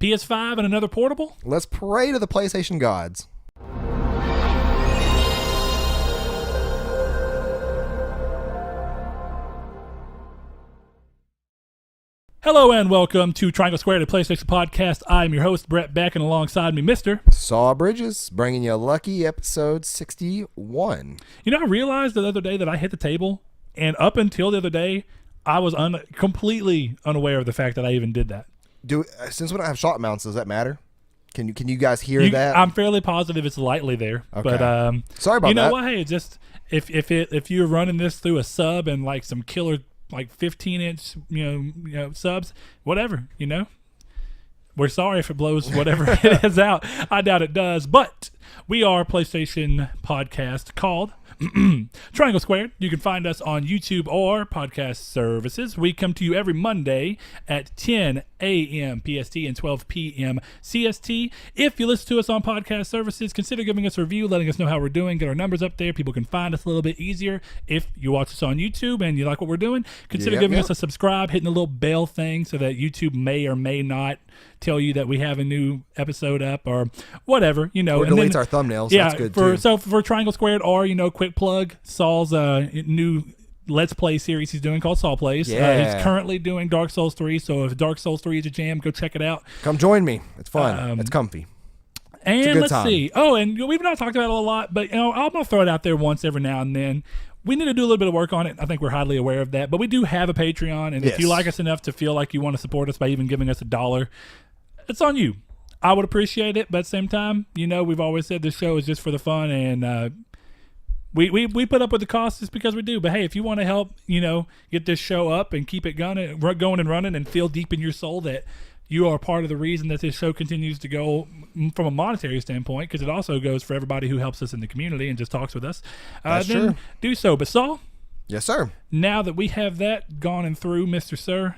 PS5 and another portable? Let's pray to the PlayStation gods. Hello and welcome to Triangle Squared, a PlayStation podcast. I'm your host, Brett Beck, and alongside me, Mr. Saw Bridges, bringing you lucky episode 61. You know, I realized the other day that I hit the table, and up until the other day, I was completely unaware of the fact that I even did that. Since we don't have shot mounts, does that matter? Can you guys hear that? I'm fairly positive it's lightly there. Okay. But sorry about that. You know what? Hey, it's just if you're running this through a sub and like some killer like 15-inch you know subs, whatever, we're sorry if it blows whatever it is out. I doubt it does, but we are a PlayStation podcast called Triangle Squared. You can find us on YouTube or podcast services. We come to you every Monday at 10 a.m. PST and 12 p.m. CST. If you listen to us on podcast services, consider giving us a review, letting us know how we're doing, get our numbers up there. People can find us a little bit easier. If you watch us on YouTube and you like what we're doing, consider giving us a subscribe, hitting the little bell thing so that YouTube may or may not tell you that we have a new episode up or whatever, Or deletes our thumbnails. Yeah, that's good too. So for Triangle Squared, or quick plug, Saul's new Let's Play series he's doing called Saul Plays. Yeah. He's currently doing Dark Souls 3, so if Dark Souls 3 is a jam, go check it out. Come join me. It's fun. It's comfy. And let's see. Oh, and we've not talked about it a lot, but I'm gonna throw it out there once every now and then. We need to do a little bit of work on it. I think we're highly aware of that, but we do have a Patreon, and if you like us enough to feel like you want to support us by even giving us $1, it's on you. I would appreciate it, but at the same time, we've always said this show is just for the fun, and we put up with the cost just because we do. But hey, if you want to help, get this show up and keep it going and running, and feel deep in your soul that you are part of the reason that this show continues to go from a monetary standpoint, because it also goes for everybody who helps us in the community and just talks with us, That's then true. do so. But Saul? Yes, sir. Now that we have that gone and through, Mr. Sir,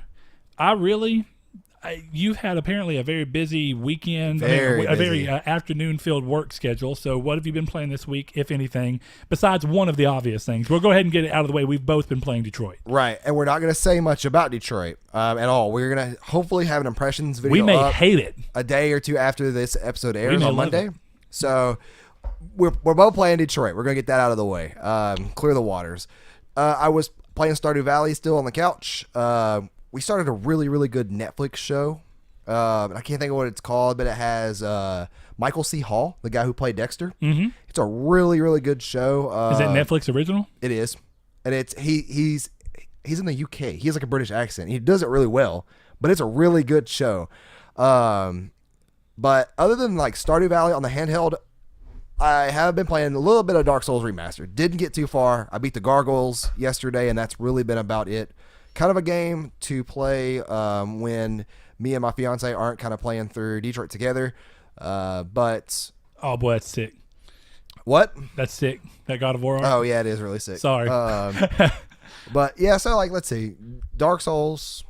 you've had apparently a very busy weekend, a very afternoon-filled work schedule. So what have you been playing this week, if anything, besides one of the obvious things? We'll go ahead and get it out of the way. We've both been playing Detroit. Right, and we're not going to say much about Detroit at all. We're going to hopefully have an impressions video We may up hate it a day or two after this episode airs on Monday. it. So we're both playing Detroit. We're going to get that out of the way, clear the waters. I was playing Stardew Valley still on the couch. We started a really, really good Netflix show. I can't think of what it's called, but it has Michael C. Hall, the guy who played Dexter. Mm-hmm. It's a really, really good show. Is it Netflix original? It is, and he's in the UK. He has like a British accent. He does it really well, but it's a really good show. But other than like Stardew Valley on the handheld, I have been playing a little bit of Dark Souls Remastered. Didn't get too far. I beat the Gargoyles yesterday, and that's really been about it. Kind of a game to play when me and my fiance aren't kind of playing through Detroit together. But Oh boy, that's sick. what? That's sick. That God of War art. Oh yeah, it is really sick. Sorry. But yeah, so like let's see, Dark Souls,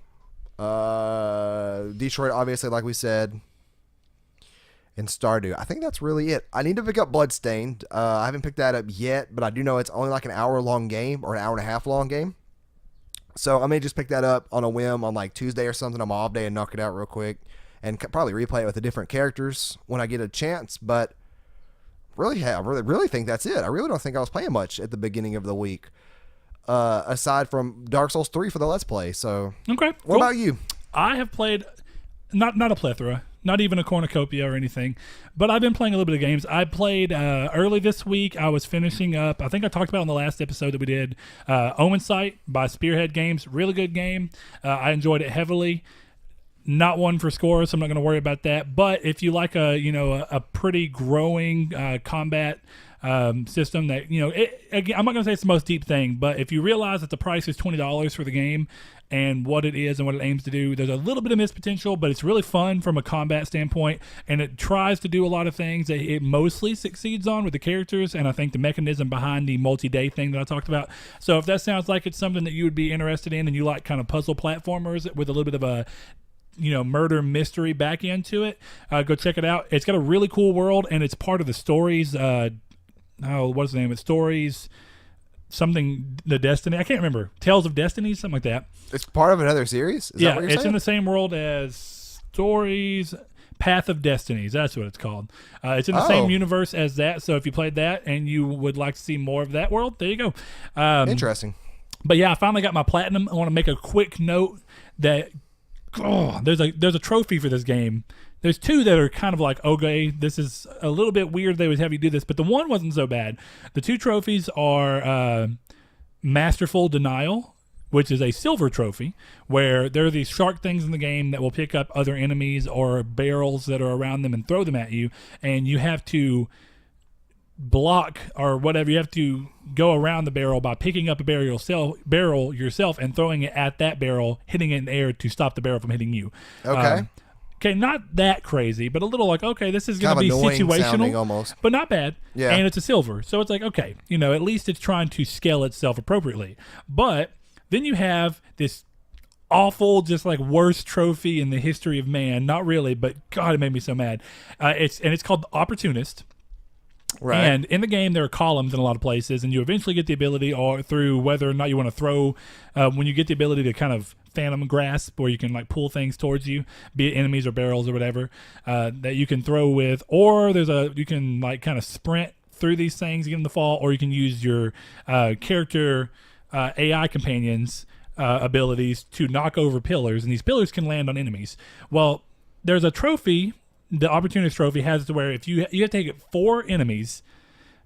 Detroit, obviously, like we said, and Stardew. I think that's really it. I need to pick up Bloodstained. I haven't picked that up yet, but I do know it's only like an hour-long game or an hour-and-a-half long game. So I may just pick that up on a whim on like Tuesday or something on my off day and knock it out real quick, and probably replay it with the different characters when I get a chance. But I really think that's it. I really don't think I was playing much at the beginning of the week, aside from Dark Souls 3 for the Let's Play. So Okay. what about you? I have played not a plethora, not even a cornucopia or anything, but I've been playing a little bit of games. I played early this week. I was finishing up, I think I talked about in the last episode that we did, Omen Sight by Spearhead Games. Really good game. I enjoyed it heavily. Not one for scores, so I'm not going to worry about that. But if you like a pretty growing combat system that, again, I'm not going to say it's the most deep thing, but if you realize that the price is $20 for the game and what it is and what it aims to do, there's a little bit of missed potential, but it's really fun from a combat standpoint, and it tries to do a lot of things that it mostly succeeds on with the characters, and I think the mechanism behind the multi-day thing that I talked about. So if that sounds like it's something that you would be interested in and you like kind of puzzle platformers with a little bit of a murder mystery back into it, go check it out. It's got a really cool world, and it's part of the Stories what's the name of it? Stories something, the Destiny, I can't remember, Tales of Destiny, something like that. It's part of another series? Is that what you're it's saying? in the same world as Stories Path of Destinies. That's what it's called. It's in the same universe as that. So if you played that and you would like to see more of that world, there you go. Interesting. But yeah, I finally got my platinum. I want to make a quick note that there's a trophy for this game. There's two that are kind of like, okay, this is a little bit weird they would have you do this, but the one wasn't so bad. The two trophies are Masterful Denial, which is a silver trophy, where there are these shark things in the game that will pick up other enemies or barrels that are around them and throw them at you, and you have to block or whatever. You have to go around the barrel by picking up a barrel yourself and throwing it at that barrel, hitting it in the air to stop the barrel from hitting you. Okay. Okay, not that crazy, but a little like, okay, this is going to be situational, almost, but not bad. Yeah. And it's a silver. So it's like, okay, at least it's trying to scale itself appropriately. But then you have this awful, just like worst trophy in the history of man. Not really, but God, it made me so mad. It's called the Opportunist. Right. And in the game, there are columns in a lot of places, and you eventually get the ability, or through whether or not you want to throw, when you get the ability to kind of phantom grasp, where you can like pull things towards you, be it enemies or barrels or whatever, that you can throw with, or you can like kind of sprint through these things, get them to fall, or you can use your character AI companions abilities to knock over pillars, and these pillars can land on enemies. Well, there's a trophy. The Opportunist trophy has to where if you have to take 4 enemies,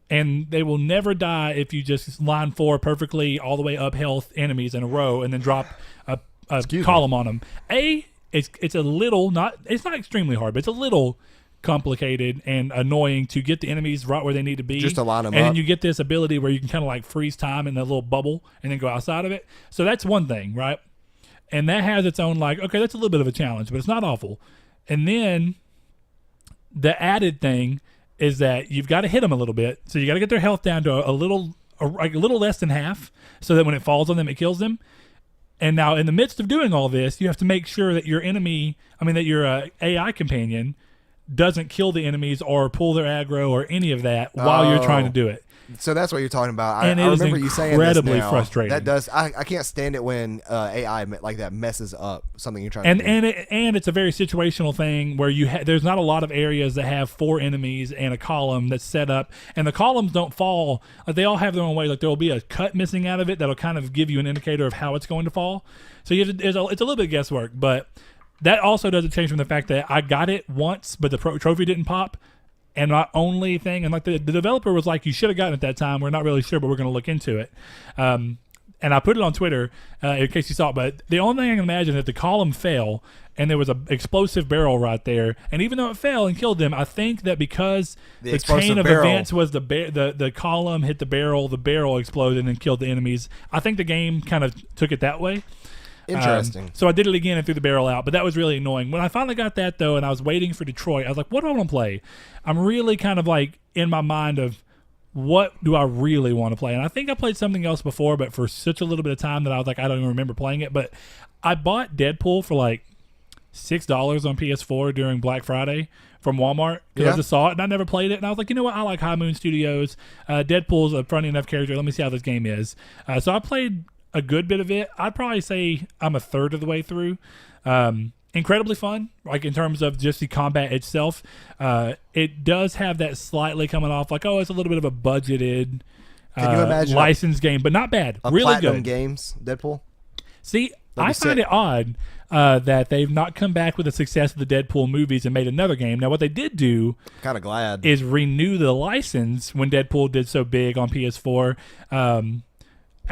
and they will never die if you just line 4 perfectly all the way up health enemies in a row, and then drop a column on them. It's a little it's not extremely hard, but it's a little complicated and annoying to get the enemies right where they need to be. Just to line them and up. then you get this ability where you can kind of like freeze time in a little bubble and then go outside of it. So that's one thing, right? And that has its own like, okay, that's a little bit of a challenge, but it's not awful. And then the added thing is that you've got to hit them a little bit. So you got to get their health down to a little less than half, so that when it falls on them, it kills them. And now in the midst of doing all this, you have to make sure that your AI companion doesn't kill the enemies or pull their aggro or any of that while you're trying to do it. So that's what you're talking about. And I remember you saying this incredibly now. frustrating. That does. I can't stand it when AI like that messes up something you're trying to do. And it's a very situational thing where there's not a lot of areas that have 4 enemies and a column that's set up, and the columns don't fall. Like they all have their own way. Like there will be a cut missing out of it that'll kind of give you an indicator of how it's going to fall. So it's a little bit of guesswork, but that also doesn't change from the fact that I got it once, but the trophy didn't pop. And my only thing, and like the developer was like, you should have gotten it that time. We're not really sure, but we're going to look into it. And I put it on Twitter in case you saw it. But the only thing I can imagine is that the column fell, and there was an explosive barrel right there. And even though it fell and killed them, I think that because the chain of events was the column hit the barrel exploded and killed the enemies. I think the game kind of took it that way. Interesting. So I did it again and threw the barrel out, but that was really annoying. When I finally got that, though, and I was waiting for Detroit, I was like, what do I want to play? I'm really kind of like in my mind of what do I really want to play? And I think I played something else before, but for such a little bit of time that I was like, I don't even remember playing it. But I bought Deadpool for like $6 on PS4 during Black Friday from Walmart because I just saw it and I never played it. And I was like, you know what? I like High Moon Studios. Deadpool's a funny enough character. Let me see how this game is. So I played a good bit of it. I'd probably say I'm a third of the way through. Incredibly fun, like in terms of just the combat itself. It does have that slightly coming off like, it's a little bit of a budgeted Can you imagine licensed game, but not bad. Really Platinum good. Games, Deadpool? See, I find it odd that they've not come back with the success of the Deadpool movies and made another game. Now, what they did do Kind of glad. is renew the license when Deadpool did so big on PS4.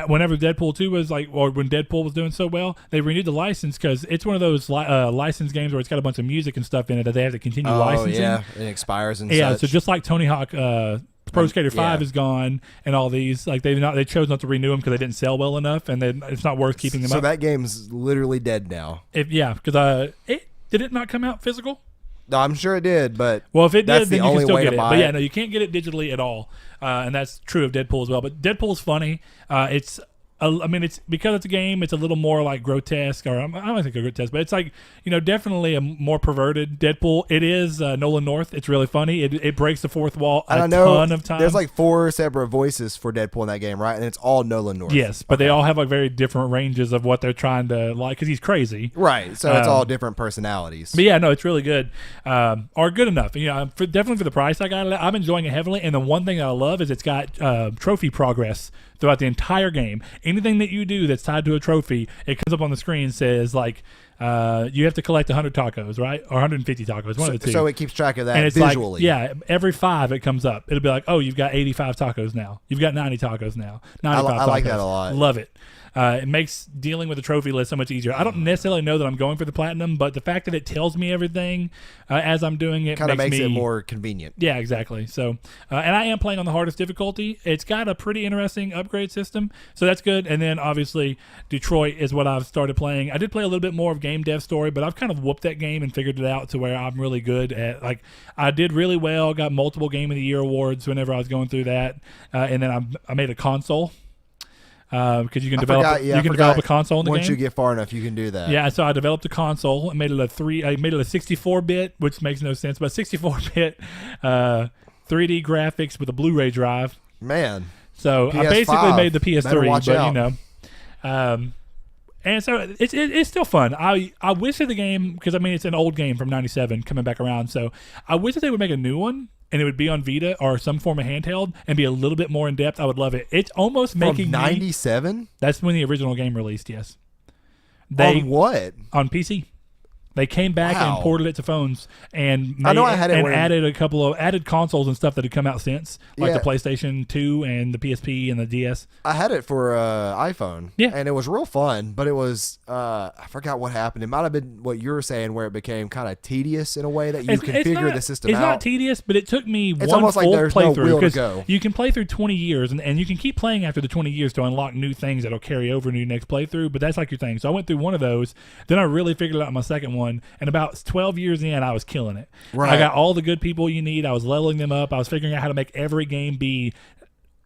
Whenever Deadpool 2 was like, or when Deadpool was doing so well, they renewed the license because it's one of those licensed games where it's got a bunch of music and stuff in it that they have to continue licensing. Yeah, it expires and yeah, such. so just like Tony Hawk Pro Skater 5 is gone and all these, like they chose not to renew them because they didn't sell well enough and then it's not worth keeping them up. So that game's literally dead now. Because did it not come out physical? No, I'm sure it did, but well, if it that's did, then the you can only still way get to it. buy But yeah, it. no, you can't get it digitally at all, and that's true of Deadpool as well. But Deadpool's funny. It's I mean, it's because it's a game. It's a little more like grotesque, or I don't think grotesque, but it's like definitely a more perverted Deadpool. It is Nolan North. It's really funny. It breaks the fourth wall a ton of times. There's like 4 separate voices for Deadpool in that game, right? And it's all Nolan North. Yes, but they all have like very different ranges of what they're trying to like because he's crazy, right? So it's all different personalities. But yeah, no, it's really good, or good enough. Definitely for the price I got it. I'm enjoying it heavily, and the one thing that I love is it's got trophy progress throughout the entire game. Anything that you do that's tied to a trophy, it comes up on the screen and says like you have to collect 100 tacos, right? Or 150 tacos, one of the two. So it keeps track of that and it's visually. Like, every 5 it comes up. It'll be like, oh, you've got 85 tacos now. You've got 90 tacos now. 95 tacos. I like that a lot. Love it. It makes dealing with the trophy list so much easier. I don't necessarily know that I'm going for the platinum, but the fact that it tells me everything as I'm doing it kind of makes it more convenient. Yeah, exactly. So, and I am playing on the hardest difficulty. It's got a pretty interesting upgrade system, so that's good. And then obviously Detroit is what I've started playing. I did play a little bit more of Game Dev Story, but I've kind of whooped that game and figured it out to where I'm really good at. Like, I did really well. Got multiple Game of the Year awards whenever I was going through that, and then I made a console. Because you can develop a console in the game. Once you get far enough, you can do that. Yeah, so I developed a console and made it a 64-bit, which makes no sense, but 64-bit 3D graphics with a Blu-ray drive. Man, so PS5, I basically made the PS3, watch out. and so it's still fun. I wish that the game, because I mean it's an old game from '97 coming back around, so I wish that they would make a new one. And it would be on Vita or some form of handheld and be a little bit more in depth. I would love it. It's almost making from 97. That's when the original game released. Yes. On what? On PC. They came back and ported it to phones and added consoles and stuff that had come out since, like the PlayStation 2 and the PSP and the DS. I had it for iPhone. Yeah, and it was real fun, but it was I forgot what happened. It might have been what you were saying, where it became kind of tedious in a way that you configure the system. It's not tedious, but it took me it's one almost full like there's playthrough because you can play through 20 years and you can keep playing after the 20 years to unlock new things that'll carry over into your next playthrough. But that's like your thing. So I went through one of those, then I really figured out my second one, and about 12 years in, I was killing it. Right. I got all the good people you need. I was leveling them up. I was figuring out how to make every game be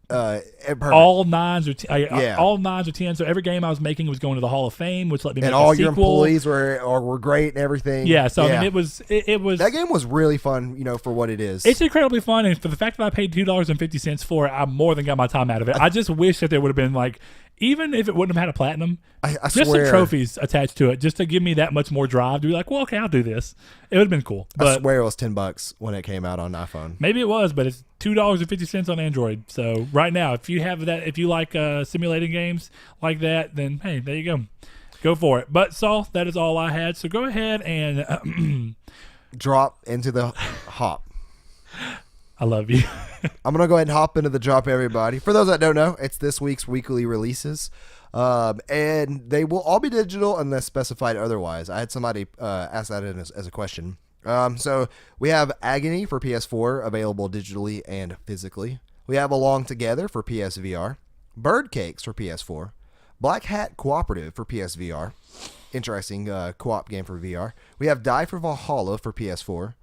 all 9s or all 9s or 10s. So every game I was making was going to the Hall of Fame, which let me make a sequel. And all your employees were great and everything. Yeah. So I mean, it was that game was really fun. For what it is. It's incredibly fun, and for the fact that I paid $2.50 for it, I more than got my time out of it. I just wish that there would have been like. Even if it wouldn't have had a platinum, just some trophies attached to it, just to give me that much more drive to be like, well, okay, I'll do this. It would have been cool. But I swear it was $10 when it came out on iPhone. Maybe it was, but it's $2.50 on Android. So right now, if you have that, if you like simulating games like that, then hey, there you go. Go for it. But Saul, that is all I had. So go ahead and drop into the hop. I love you. I'm going to go ahead and hop into the drop, everybody. For those that don't know, it's this week's weekly releases. And they will all be digital unless specified otherwise. I had somebody ask that as a question. So we have Agony for PS4, available digitally and physically. We have Along Together for PSVR. Bird Cakes for PS4. Black Hat Cooperative for PSVR. Interesting co-op game for VR. We have Die for Valhalla for PS4.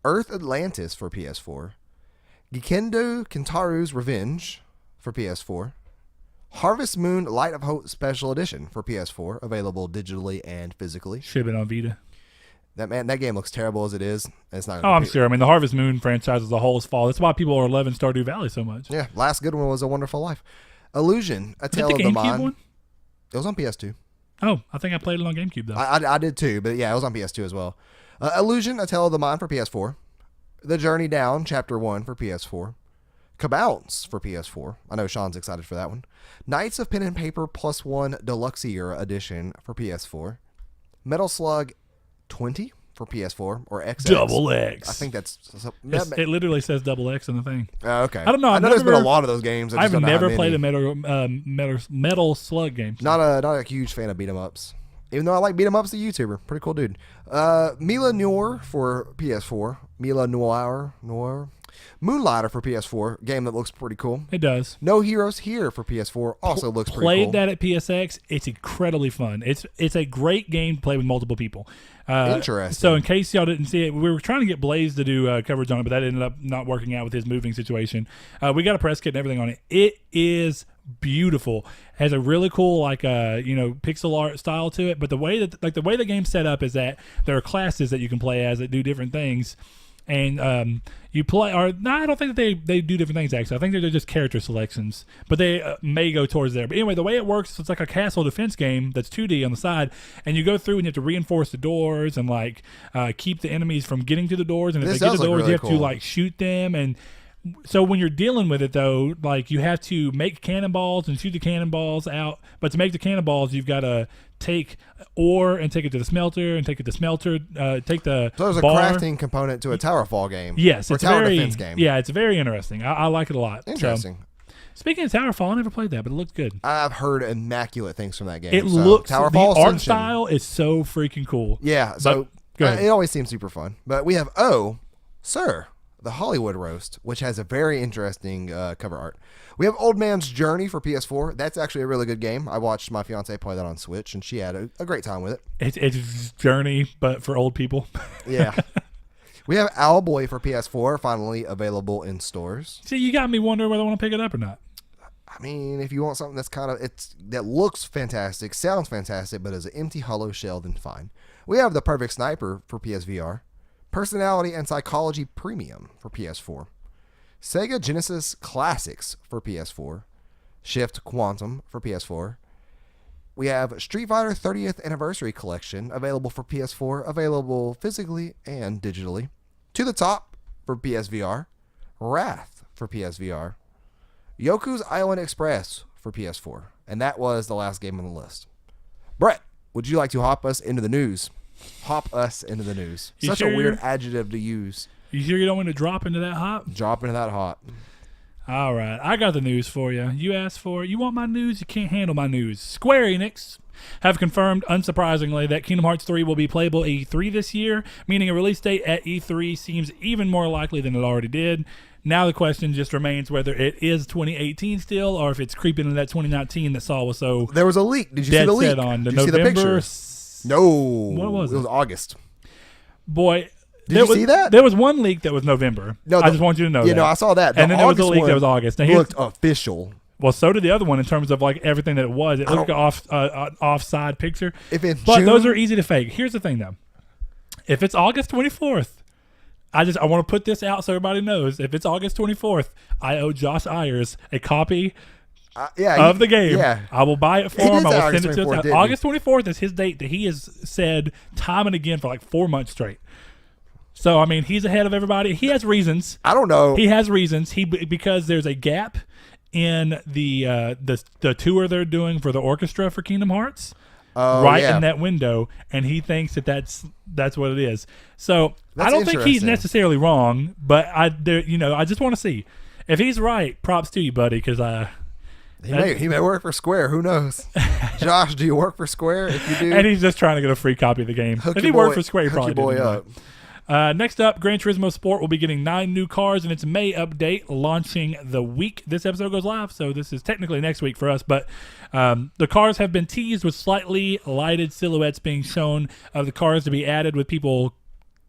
Earth Atlantis for PS4. Gekendo Kintaru's Revenge for PS4. Harvest Moon Light of Hope Special Edition for PS4, available digitally and physically. Should have been on Vita. That game looks terrible as it is. It's not. I'm sure. I mean, the Harvest Moon franchise as a whole is fall. That's why people are loving Stardew Valley so much. Yeah, last good one was A Wonderful Life. Illusion, A Tale of the Mind. One? It was on PS2. Oh, I think I played it on GameCube though. I did too, but yeah, it was on PS2 as well. Illusion, A Tale of the Mind for PS4. The Journey Down, Chapter 1 for PS4. Cabounce for PS4. I know Sean's excited for that one. Knights of Pen and Paper Plus One Deluxe Year Edition for PS4. Metal Slug 20 for PS4 or XX. Double X. I think that's... It literally says double X in the thing. Okay. I don't know. I know there's been a lot of those games. I've never played a Metal Slug game. So. Not a huge fan of beat-em-ups. Even though I like beat-em-ups, the YouTuber. Pretty cool dude. Mila Noir for PS4. Mila Noir. Moonlighter for PS4, game that looks pretty cool. It does. No Heroes Here for PS4 also looks pretty cool. Played that at PSX. It's incredibly fun. It's a great game to play with multiple people. Interesting. So in case y'all didn't see it, we were trying to get Blaze to do coverage on it, but that ended up not working out with his moving situation. We got a press kit and everything on it. It is beautiful. Has a really cool pixel art style to it. But the way the game's set up is that there are classes that you can play as that do different things. And you play, or no, I don't think that they do different things actually. I think they're just character selections, but they may go towards there. But anyway, the way it works, it's like a castle defense game that's 2D on the side, and you go through and you have to reinforce the doors and keep the enemies from getting to the doors. And if they get to the doors, really you have to shoot them. And so when you're dealing with it though, you have to make cannonballs and shoot the cannonballs out. But to make the cannonballs, you've got to take ore and take it to the smelter and take it to smelter. Take the so there's bar. A crafting component to a tower fall game. Yes, or it's tower very defense game. Yeah, it's very interesting. I like it a lot. Interesting. So, speaking of Towerfall, I never played that, but it looks good. I've heard immaculate things from that game. It looks Towerfall the art Ascension. style is so freaking cool. Yeah, so go ahead. It always seems super fun. But we have Sir, the Hollywood Roast, which has a very interesting cover art. We have Old Man's Journey for PS4. That's actually a really good game. I watched my fiance play that on Switch, and she had a great time with it. It's Journey, but for old people. Yeah. We have Owlboy for PS4, finally available in stores. See, you got me wondering whether I want to pick it up or not. I mean, if you want something that's that looks fantastic, sounds fantastic, but is an empty, hollow shell, then fine. We have The Perfect Sniper for PSVR. Personality and Psychology Premium for PS4. Sega Genesis Classics for PS4. Shift Quantum for PS4. We have Street Fighter 30th Anniversary Collection available for PS4, available physically and digitally. To the Top for PSVR. Wrath for PSVR. Yoku's Island Express for PS4. And that was the last game on the list. Brett, would you like to hop us into the news? Hop us into the news. Such a weird adjective to use. You sure you don't want to drop into that hop? Drop into that hop. All right. I got the news for you. You asked for it. You want my news? You can't handle my news. Square Enix have confirmed, unsurprisingly, that Kingdom Hearts 3 will be playable at E3 this year, meaning a release date at E3 seems even more likely than it already did. Now the question just remains whether it is 2018 still or if it's creeping into that 2019 that Saul was so There was a leak. Did you see the leak? On. Did you see the picture? No. What was it? It was August. Boy. Did you see that? There was one leak that was November. No, I just want you to know that. Yeah, no, I saw that. And then there was a leak that was August. Now, looked official. Well, so did the other one in terms of everything that it was. It looked like an offside picture. If it's but June, those are easy to fake. Here's the thing, though. If it's August 24th, I want to put this out so everybody knows. If it's August 24th, I owe Josh Ayers a copy of the game. Yeah. I will buy it for him. I will send it to him. Didn't August 24th is his date that he has said time and again for 4 months straight. So, I mean, he's ahead of everybody. He has reasons. I don't know. He has reasons. Because there's a gap in the tour they're doing for the orchestra for Kingdom Hearts. In that window, and he thinks that's what it is. So I don't think he's necessarily wrong, but I just want to see if he's right. Props to you, buddy, because he may work for Square. Who knows? Josh, do you work for Square? If you do, and he's just trying to get a free copy of the game. If he worked for Square, he probably didn't. Next up, Gran Turismo Sport will be getting 9 new cars in its May update, launching the week this episode goes live. So this is technically next week for us, but the cars have been teased with slightly lighted silhouettes being shown of the cars to be added, with people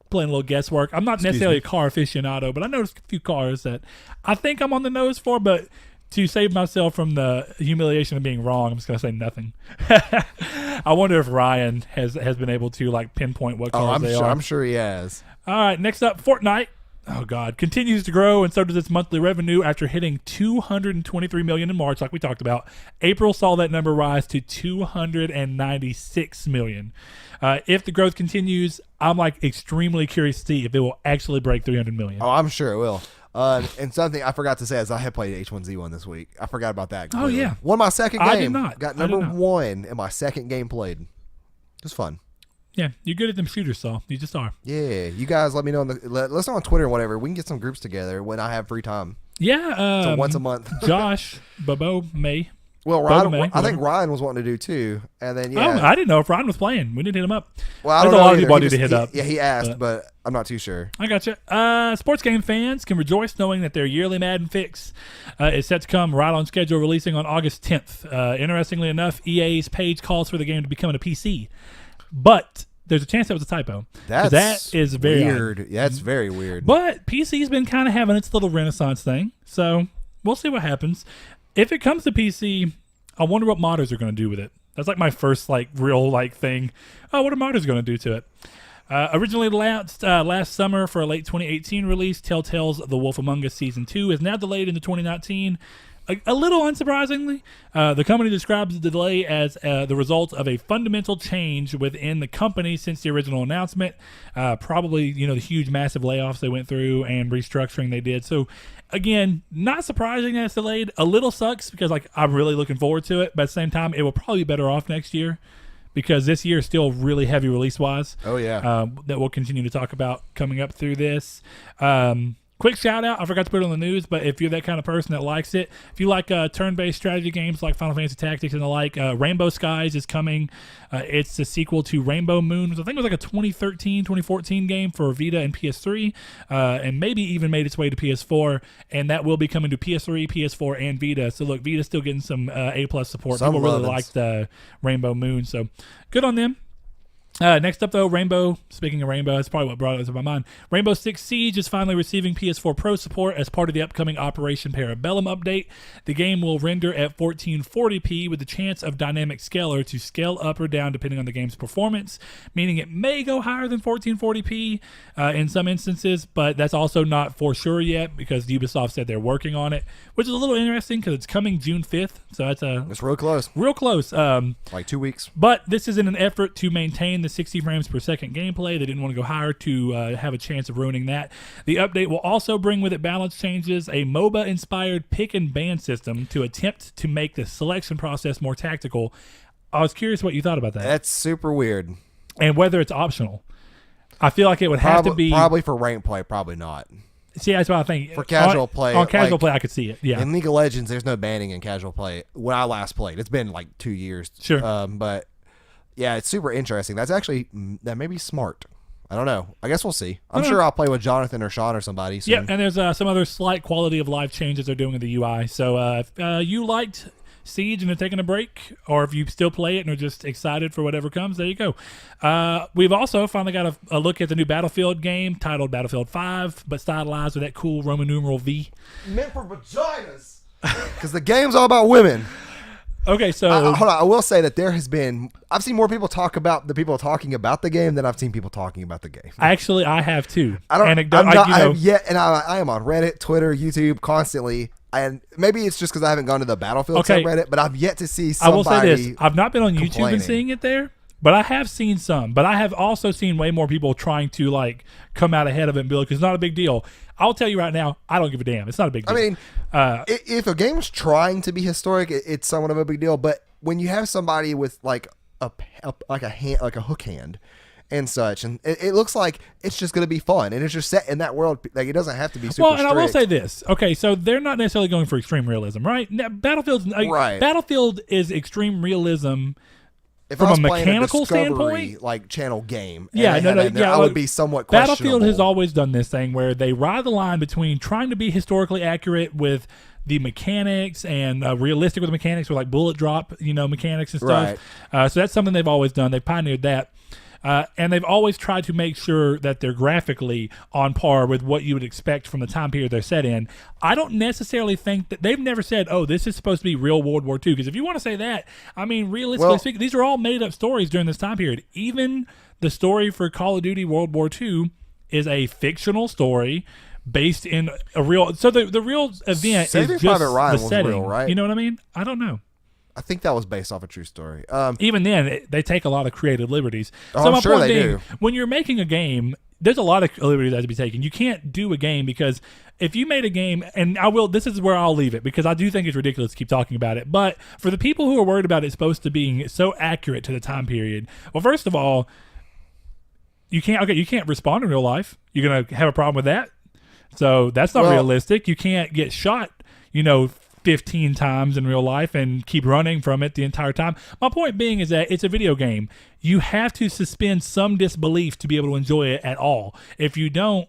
playing a little guesswork. I'm not necessarily a car aficionado, but I noticed a few cars that I think I'm on the nose for, but to save myself from the humiliation of being wrong, I'm just going to say nothing. I wonder if Ryan has been able to pinpoint what cars they are. I'm sure he has. All right, next up, Fortnite. Oh, God. Continues to grow, and so does its monthly revenue after hitting $223 million in March, like we talked about. April saw that number rise to $296 million. If the growth continues, I'm extremely curious to see if it will actually break $300 million. Oh, I'm sure it will. And something I forgot to say is I have played H1Z1 this week. I forgot about that. Completely. Oh, yeah. Won my second game. I did not. Got number 1 in my second game played. It was fun. Yeah, you're good at them shooters, Saul. You just are. Yeah, you guys let me know. Let's know on Twitter or whatever. We can get some groups together when I have free time. Yeah. So once a month. Josh, Bobo, May. Well, Boba May, Ryan, I think whatever. Ryan was wanting to do too, and then Oh, I didn't know if Ryan was playing. We need to hit him up. well, I There's don't a know lot of either. people I He need to just- hit up. Yeah, he asked, but I'm not too sure. I gotcha. Sports game fans can rejoice knowing that their yearly Madden fix is set to come right on schedule, releasing on August 10th. Interestingly enough, EA's page calls for the game to be coming to PC, but there's a chance that was a typo. That is very weird. odd. Yeah, it's very weird. But PC's been kind of having its little renaissance thing, so we'll see what happens. If it comes to PC, I wonder what modders are going to do with it. That's like my first real thing. Oh, what are modders going to do to it? Originally announced last summer for a late 2018 release, Telltale's The Wolf Among Us Season 2 is now delayed into 2019. A little unsurprisingly, the company describes the delay as the result of a fundamental change within the company since the original announcement. Probably, the huge, massive layoffs they went through and restructuring they did. So, again, not surprising that it's delayed. A little sucks because, I'm really looking forward to it. But at the same time, it will probably be better off next year because this year is still really heavy release-wise. Oh, yeah. That we'll continue to talk about coming up through this. Quick shout out, I forgot to put it on the news, but if you're that kind of person that likes it, if you like turn-based strategy games like Final Fantasy Tactics and the like, Rainbow Skies is coming. It's the sequel to Rainbow Moon, which I think was a 2013, 2014 game for Vita and PS3, and maybe even made its way to PS4, and that will be coming to PS3, PS4, and Vita. So look, Vita's still getting some A+ support. Some People really lovin's. liked Rainbow Moon, so good on them. Next up, though, Rainbow. Speaking of Rainbow, that's probably what brought it to my mind. Rainbow Six Siege is finally receiving PS4 Pro support as part of the upcoming Operation Parabellum update. The game will render at 1440p with the chance of dynamic scaler to scale up or down depending on the game's performance, meaning it may go higher than 1440p in some instances, but that's also not for sure yet because Ubisoft said they're working on it, which is a little interesting because it's coming June 5th, so that's It's real close. real close. Like 2 weeks. But this is in an effort to maintain the 60 frames per second gameplay. They didn't want to go higher to have a chance of ruining that. The update will also bring with it balance changes, a MOBA-inspired pick and ban system to attempt to make the selection process more tactical. I was curious what you thought about that That's super weird. and whether it's optional. I feel like it would have to be. Probably for rank play, probably not. See, that's what I think. For casual play, On casual like, play, I could see it. Yeah. In League of Legends, there's no banning in casual play. When I last played, it's been 2 years. Sure. But yeah, it's super interesting. That may be smart. I don't know. I guess we'll see. I'm sure I'll play with Jonathan or Sean or somebody soon. Yeah, and there's some other slight quality of life changes they're doing in the UI. So if you liked Siege and are taking a break, or if you still play it and are just excited for whatever comes, there you go. We've also finally got a look at the new Battlefield game titled Battlefield 5, but stylized with that cool Roman numeral V. Meant for vaginas. Because the game's all about women. Okay, so Hold on. I will say that I've seen more people talk about the people talking about the game than I've seen people talking about the game. actually I have too. I don't. Anecdote, I'm not, you I know, have yet, and I am on Reddit, Twitter, YouTube constantly, and maybe it's just because I haven't gone to the Battlefield subreddit, but I've yet to see I will somebody. say this: I've not been on YouTube complaining. and seeing it there, but I have seen some. But I have also seen way more people trying to come out ahead of it and be like, "It's not a big deal." I'll tell you right now, I don't give a damn. It's not a big deal. I mean, if a game's trying to be historic, it's somewhat of a big deal. But when you have somebody with a hand, like a hook hand, and such, and it looks like it's just going to be fun, and it's just set in that world. Like, it doesn't have to be super well, and I will strict. say this. Okay, so they're not necessarily going for extreme realism, right? Now, Right. Battlefield is extreme realism. If From I was a playing mechanical Discovery, standpoint? like channel game, and Yeah, they had that in there, I would be somewhat questionable. Battlefield has always done this thing where they ride the line between trying to be historically accurate with the mechanics and realistic with the mechanics, with bullet drop, mechanics and stuff. So that's something they've always done. They've pioneered that. And they've always tried to make sure that they're graphically on par with what you would expect from the time period they're set in. I don't necessarily think that they've never said, oh, this is supposed to be real World War II. Because if you want to say that, I mean, realistically speaking, these are all made up stories during this time period. Even the story for Call of Duty World War II is a fictional story based in a real. So the real event Saving is just Private Ryan the was setting. real, right? You know what I mean? I don't know. I think that was based off a true story. Even then, they take a lot of creative liberties. Oh, So I'm my sure point they being, do. when you're making a game, there's a lot of liberties that have to be taken. You can't do a game because if you made a game, and this is where I'll leave it because I do think it's ridiculous to keep talking about it. But for the people who are worried about it supposed to being so accurate to the time period, well, first of all, you can't respond in real life. You're gonna have a problem with that. So that's not realistic. You can't get shot, 15 times in real life and keep running from it the entire time. My point being is that it's a video game. You have to suspend some disbelief to be able to enjoy it at all. If you don't,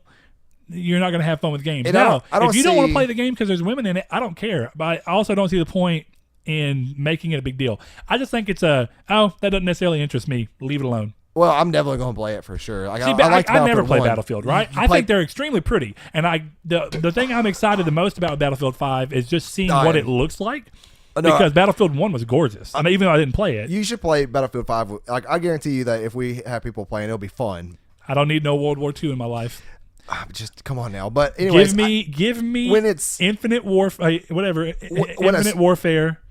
you're not going to have fun with games. Now, if you don't want to play the game because there's women in it, I don't care. But I also don't see the point in making it a big deal. I just think it's that doesn't necessarily interest me. Leave it alone. Well, I'm definitely going to play it for sure. Like, I never play Battlefield, right? I think they're extremely pretty. And the thing I'm excited the most about Battlefield 5 is just seeing what it looks like. Because Battlefield 1 was gorgeous. I mean, even though I didn't play it. You should play Battlefield 5. Like, I guarantee you that if we have people playing, it'll be fun. I don't need no World War II in my life. Just come on now. But anyways, give me when it's Infinite Warfare, whatever. Infinite Warfare,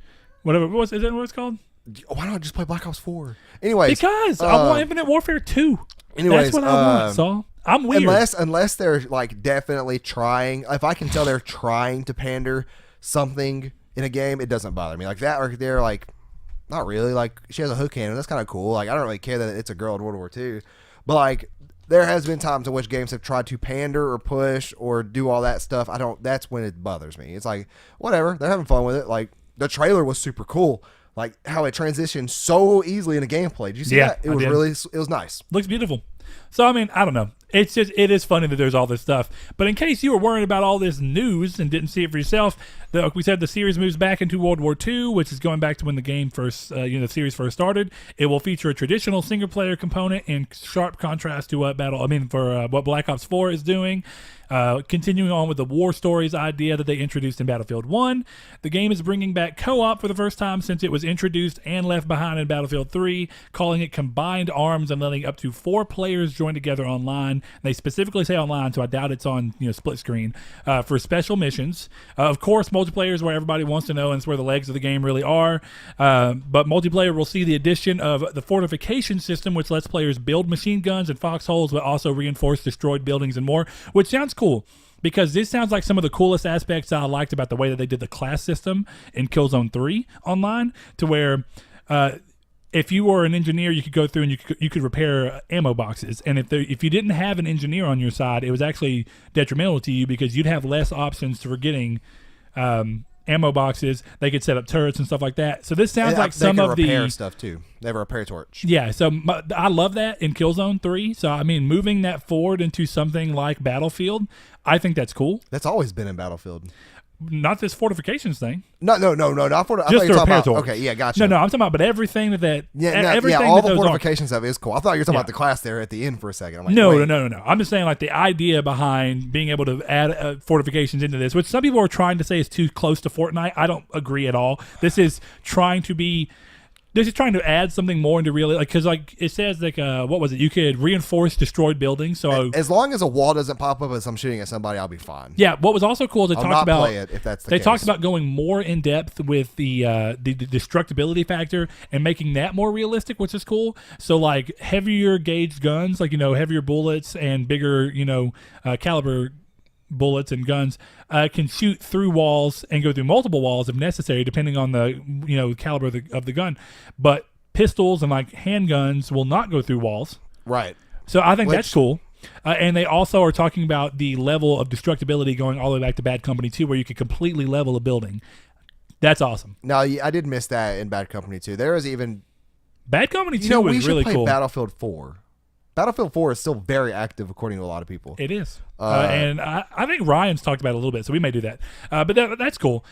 whatever. Is that what it's called? Why don't I just play Black Ops 4? Anyways, because I want Infinite Warfare 2. Anyways, that's what I want, Saul. I'm weird. Unless they're like definitely trying. If I can tell they're trying to pander something in a game, it doesn't bother me. Like that, or they're like, not really. Like she has a hook cannon. That's kind of cool. Like I don't really care that it's a girl in World War II, but like there has been times in which games have tried to pander or push or do all that stuff. That's when it bothers me. It's like whatever. They're having fun with it. Like the trailer was super cool. Like how it transitioned so easily into gameplay. Did you see that? It was nice. Looks beautiful. So I mean, I don't know. It is funny that there's all this stuff. But in case you were worried about all this news and didn't see it for yourself, like we said, the series moves back into World War II, which is going back to when the game first, the series first started. It will feature a traditional single-player component in sharp contrast to what what Black Ops 4 is doing. Continuing on with the war stories idea that they introduced in Battlefield 1, the game is bringing back co-op for the first time since it was introduced and left behind in Battlefield 3, calling it combined arms and letting up to 4 players join together online. They specifically say online, so I doubt it's on split screen for special missions. Of course, multiplayer is where everybody wants to know, and it's where the legs of the game really are. But multiplayer will see the addition of the fortification system, which lets players build machine guns and foxholes, but also reinforce destroyed buildings and more, which sounds cool. Because this sounds like some of the coolest aspects I liked about the way that they did the class system in Killzone 3 online, to where if you were an engineer, you could go through and you could repair ammo boxes. And if you didn't have an engineer on your side, it was actually detrimental to you because you'd have less options for getting ammo boxes. They could set up turrets and stuff like that. So this sounds like some of the repair stuff too. They have a repair torch. Yeah, so I love that in Killzone 3. So I mean, moving that forward into something like Battlefield, I think that's cool. That's always been in Battlefield. Not this fortifications thing. No, not for just the repair torch. Okay, yeah, gotcha. No, I'm talking about, but everything that all the fortifications stuff is cool. I thought you were talking about the class there at the end for a second. I'm like, no. I'm just saying like the idea behind being able to add fortifications into this, which some people are trying to say is too close to Fortnite. I don't agree at all. This is trying to add something more into real, like, because like it says like what was it? You could reinforce destroyed buildings. So as long as a wall doesn't pop up as I'm shooting at somebody, I'll be fine. Yeah. What was also cool is they talked about play it if that's the case. They talked about going more in depth with the destructibility factor and making that more realistic, which is cool. So like heavier gauge guns, like heavier bullets and bigger caliber bullets and guns can shoot through walls and go through multiple walls if necessary, depending on the caliber of the gun. But pistols and like handguns will not go through walls. Right. So I think that's cool. And they also are talking about the level of destructibility going all the way back to Bad Company 2, where you could completely level a building. That's awesome. No, I did miss that in Bad Company 2. There was even Bad Company 2 was really cool. We should play Battlefield 4. Battlefield 4 is still very active, according to a lot of people. It is. And I think Ryan's talked about it a little bit, so we may do that. But that's cool.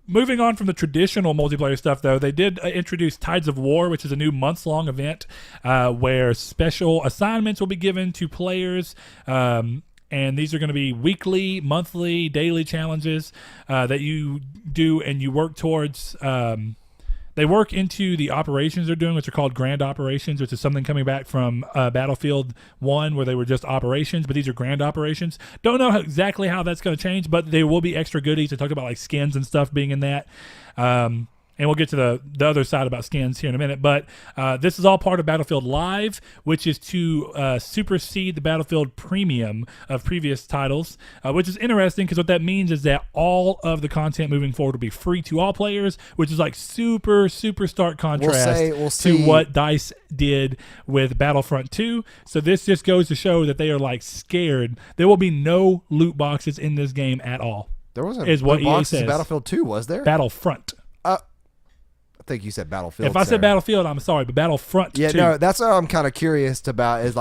Moving on from the traditional multiplayer stuff, though, they did introduce Tides of War, which is a new months-long event where special assignments will be given to players. And these are going to be weekly, monthly, daily challenges that you do, and you work towards... They work into the operations they're doing, which are called grand operations, which is something coming back from Battlefield 1 where they were just operations, but these are grand operations. Don't know exactly how that's going to change, but there will be extra goodies. They talked about like skins and stuff being in that. And we'll get to the other side about skins here in a minute. But this is all part of Battlefield Live, which is to supersede the Battlefield Premium of previous titles, which is interesting because what that means is that all of the content moving forward will be free to all players, which is like super, super stark contrast to what DICE did with Battlefront 2. So this just goes to show that they are like scared. There will be no loot boxes in this game at all. There wasn't is what loot EA boxes says. in Battlefield 2, was there? Battlefront. I think you said Battlefield. If I said Battlefield, I'm sorry, but Battlefront. Yeah, 2. no, that's what I'm kind of curious about. Is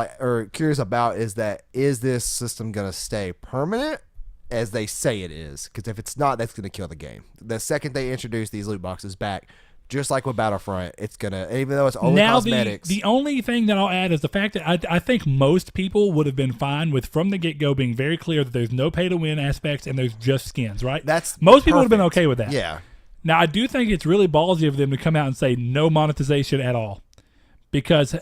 this system gonna stay permanent as they say it is? Because if it's not, that's gonna kill the game. The second they introduce these loot boxes back, just like with Battlefront, it's gonna, even though it's only cosmetics. The only thing that I'll add is the fact that I think most people would have been fine with from the get-go being very clear that there's no pay-to-win aspects and there's just skins, right? Most people would have been okay with that. Yeah. Now, I do think it's really ballsy of them to come out and say no monetization at all. Because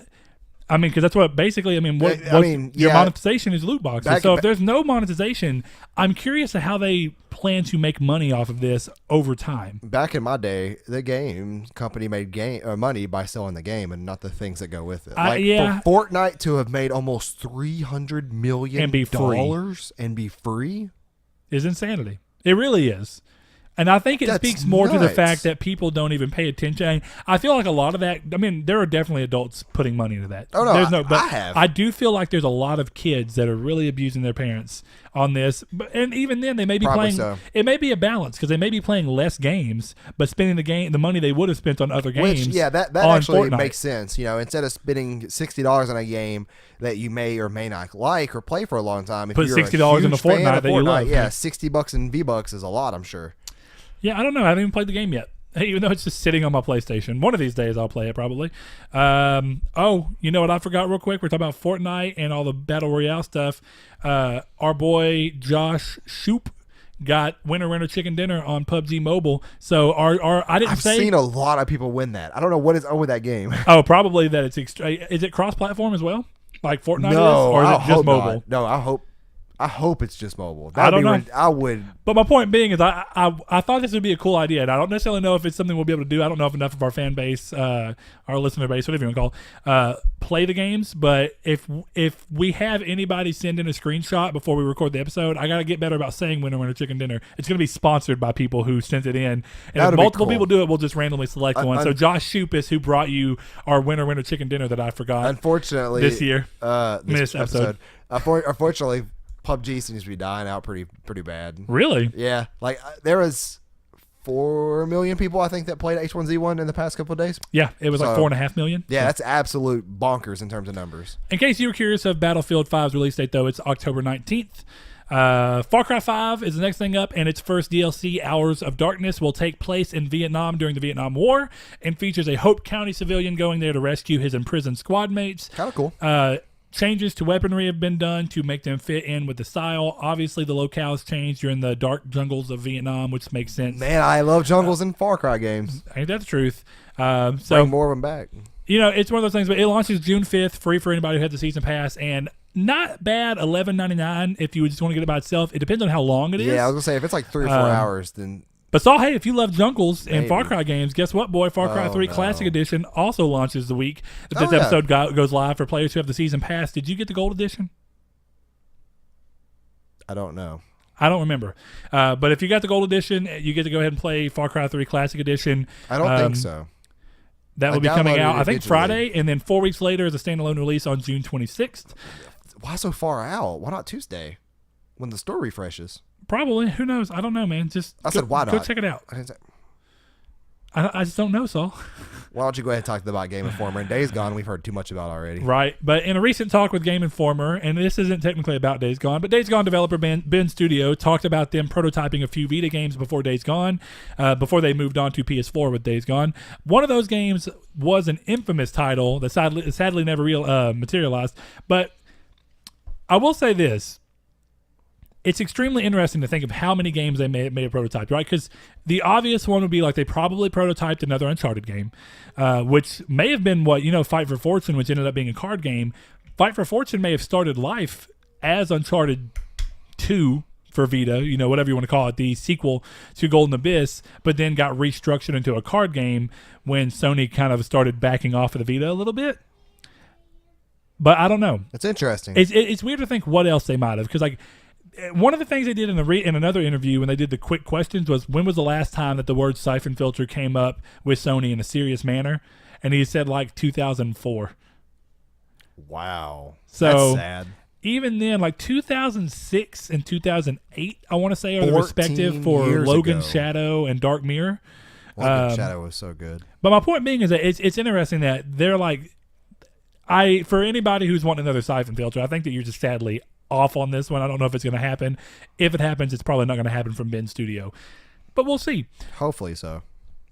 that's what basically, your monetization is loot boxes. So if there's no monetization, I'm curious of how they plan to make money off of this over time. Back in my day, the game company made money by selling the game and not the things that go with it. For Fortnite to have made almost $300 million and be free is insanity. It really is. And I think it speaks more to the fact that people don't even pay attention. I feel like a lot of that, there are definitely adults putting money into that. Oh, no, I have. I do feel like there's a lot of kids that are really abusing their parents on this. And even then, they may be Probably playing. So. It may be a balance because they may be playing less games, but spending the money they would have spent on other games. Which, that actually Fortnite. makes sense. Instead of spending $60 on a game that you may or may not like or play for a long time, if put you're $60 into Fortnite that you love. Yeah, $60 in V-Bucks is a lot, I'm sure. Yeah, I don't know. I haven't even played the game yet. Even though it's just sitting on my PlayStation. One of these days I'll play it probably. You know what I forgot real quick? We're talking about Fortnite and all the Battle Royale stuff. Our boy Josh Shoop got winner chicken dinner on PUBG Mobile. So I've seen a lot of people win that. I don't know what is with that game. Oh, probably that it's is it cross-platform as well? Like Fortnite is? Or is it just mobile? Not. No, I hope it's just mobile. I don't know. I would. But my point being is I thought this would be a cool idea, and I don't necessarily know if it's something we'll be able to do. I don't know if enough of our fan base, our listener base, whatever you want to call play the games. But if we have anybody send in a screenshot before we record the episode, I got to get better about saying winner chicken dinner. It's going to be sponsored by people who sent it in. And if multiple people do it, we'll just randomly select one. So Josh Shoop is who brought you our winner chicken dinner that I forgot. Unfortunately, this year, this episode. Unfortunately, PUBG seems to be dying out pretty bad. Really? Yeah. Like there was 4 million people I think that played H1Z1 in the past couple of days. Yeah, it was like 4.5 million. Yeah, that's absolute bonkers in terms of numbers. In case you were curious of Battlefield 5's release date, though, it's October 19th. Far Cry 5 is the next thing up, and its first DLC, Hours of Darkness, will take place in Vietnam during the Vietnam War and features a Hope County civilian going there to rescue his imprisoned squad mates. Kind of cool. Changes to weaponry have been done to make them fit in with the style. Obviously, the locales changed. You're in the dark jungles of Vietnam, which makes sense. Man, I love jungles in Far Cry games. Ain't that the truth? Bring more of them back. It's one of those things, but it launches June 5th, free for anybody who has the season pass, and not bad, $11.99 if you just want to get it by itself. It depends on how long it is. Yeah, I was going to say, if it's like 3 or 4 hours, then... But hey, if you love jungles and Far Cry games, guess what, boy? Far Cry 3 Classic Edition also launches the week that this episode goes live for players who have the season pass. Did you get the Gold Edition? I don't know. I don't remember. But if you got the Gold Edition, you get to go ahead and play Far Cry 3 Classic Edition. I don't think so. That will be coming out, I think, Friday, and then 4 weeks later is a standalone release on June 26th. Why so far out? Why not Tuesday when the store refreshes? Probably. Who knows? I don't know, man. Why not? Go check it out. I just don't know, Saul. Why don't you go ahead and talk about Game Informer and Days Gone? We've heard too much about already. Right. But in a recent talk with Game Informer, and this isn't technically about Days Gone, but Days Gone developer Ben Studio talked about them prototyping a few Vita games before Days Gone, before they moved on to PS4 with Days Gone. One of those games was an infamous title that sadly never materialized. But I will say this. It's extremely interesting to think of how many games they made a prototype, right? Because the obvious one would be like they probably prototyped another Uncharted game, which may have been Fight for Fortune, which ended up being a card game. Fight for Fortune may have started life as Uncharted 2 for Vita, whatever you want to call it, the sequel to Golden Abyss, but then got restructured into a card game when Sony kind of started backing off of the Vita a little bit. But I don't know. It's interesting. It's weird to think what else they might have, because one of the things they did in another interview when they did the quick questions was, when was the last time that the word siphon filter came up with Sony in a serious manner? And he said 2004. Wow. So that's sad. even then, like 2006 and 2008, I want to say are the 14 respective for years Logan ago. Shadow and Dark Mirror. Logan Shadow was so good. But my point being is that it's interesting that they're like, for anybody who's wanting another Siphon Filter, I think that you're just sadly off on this one. I don't know if it's going to happen. If it happens, it's probably not going to happen from Ben's studio. But we'll see. Hopefully so.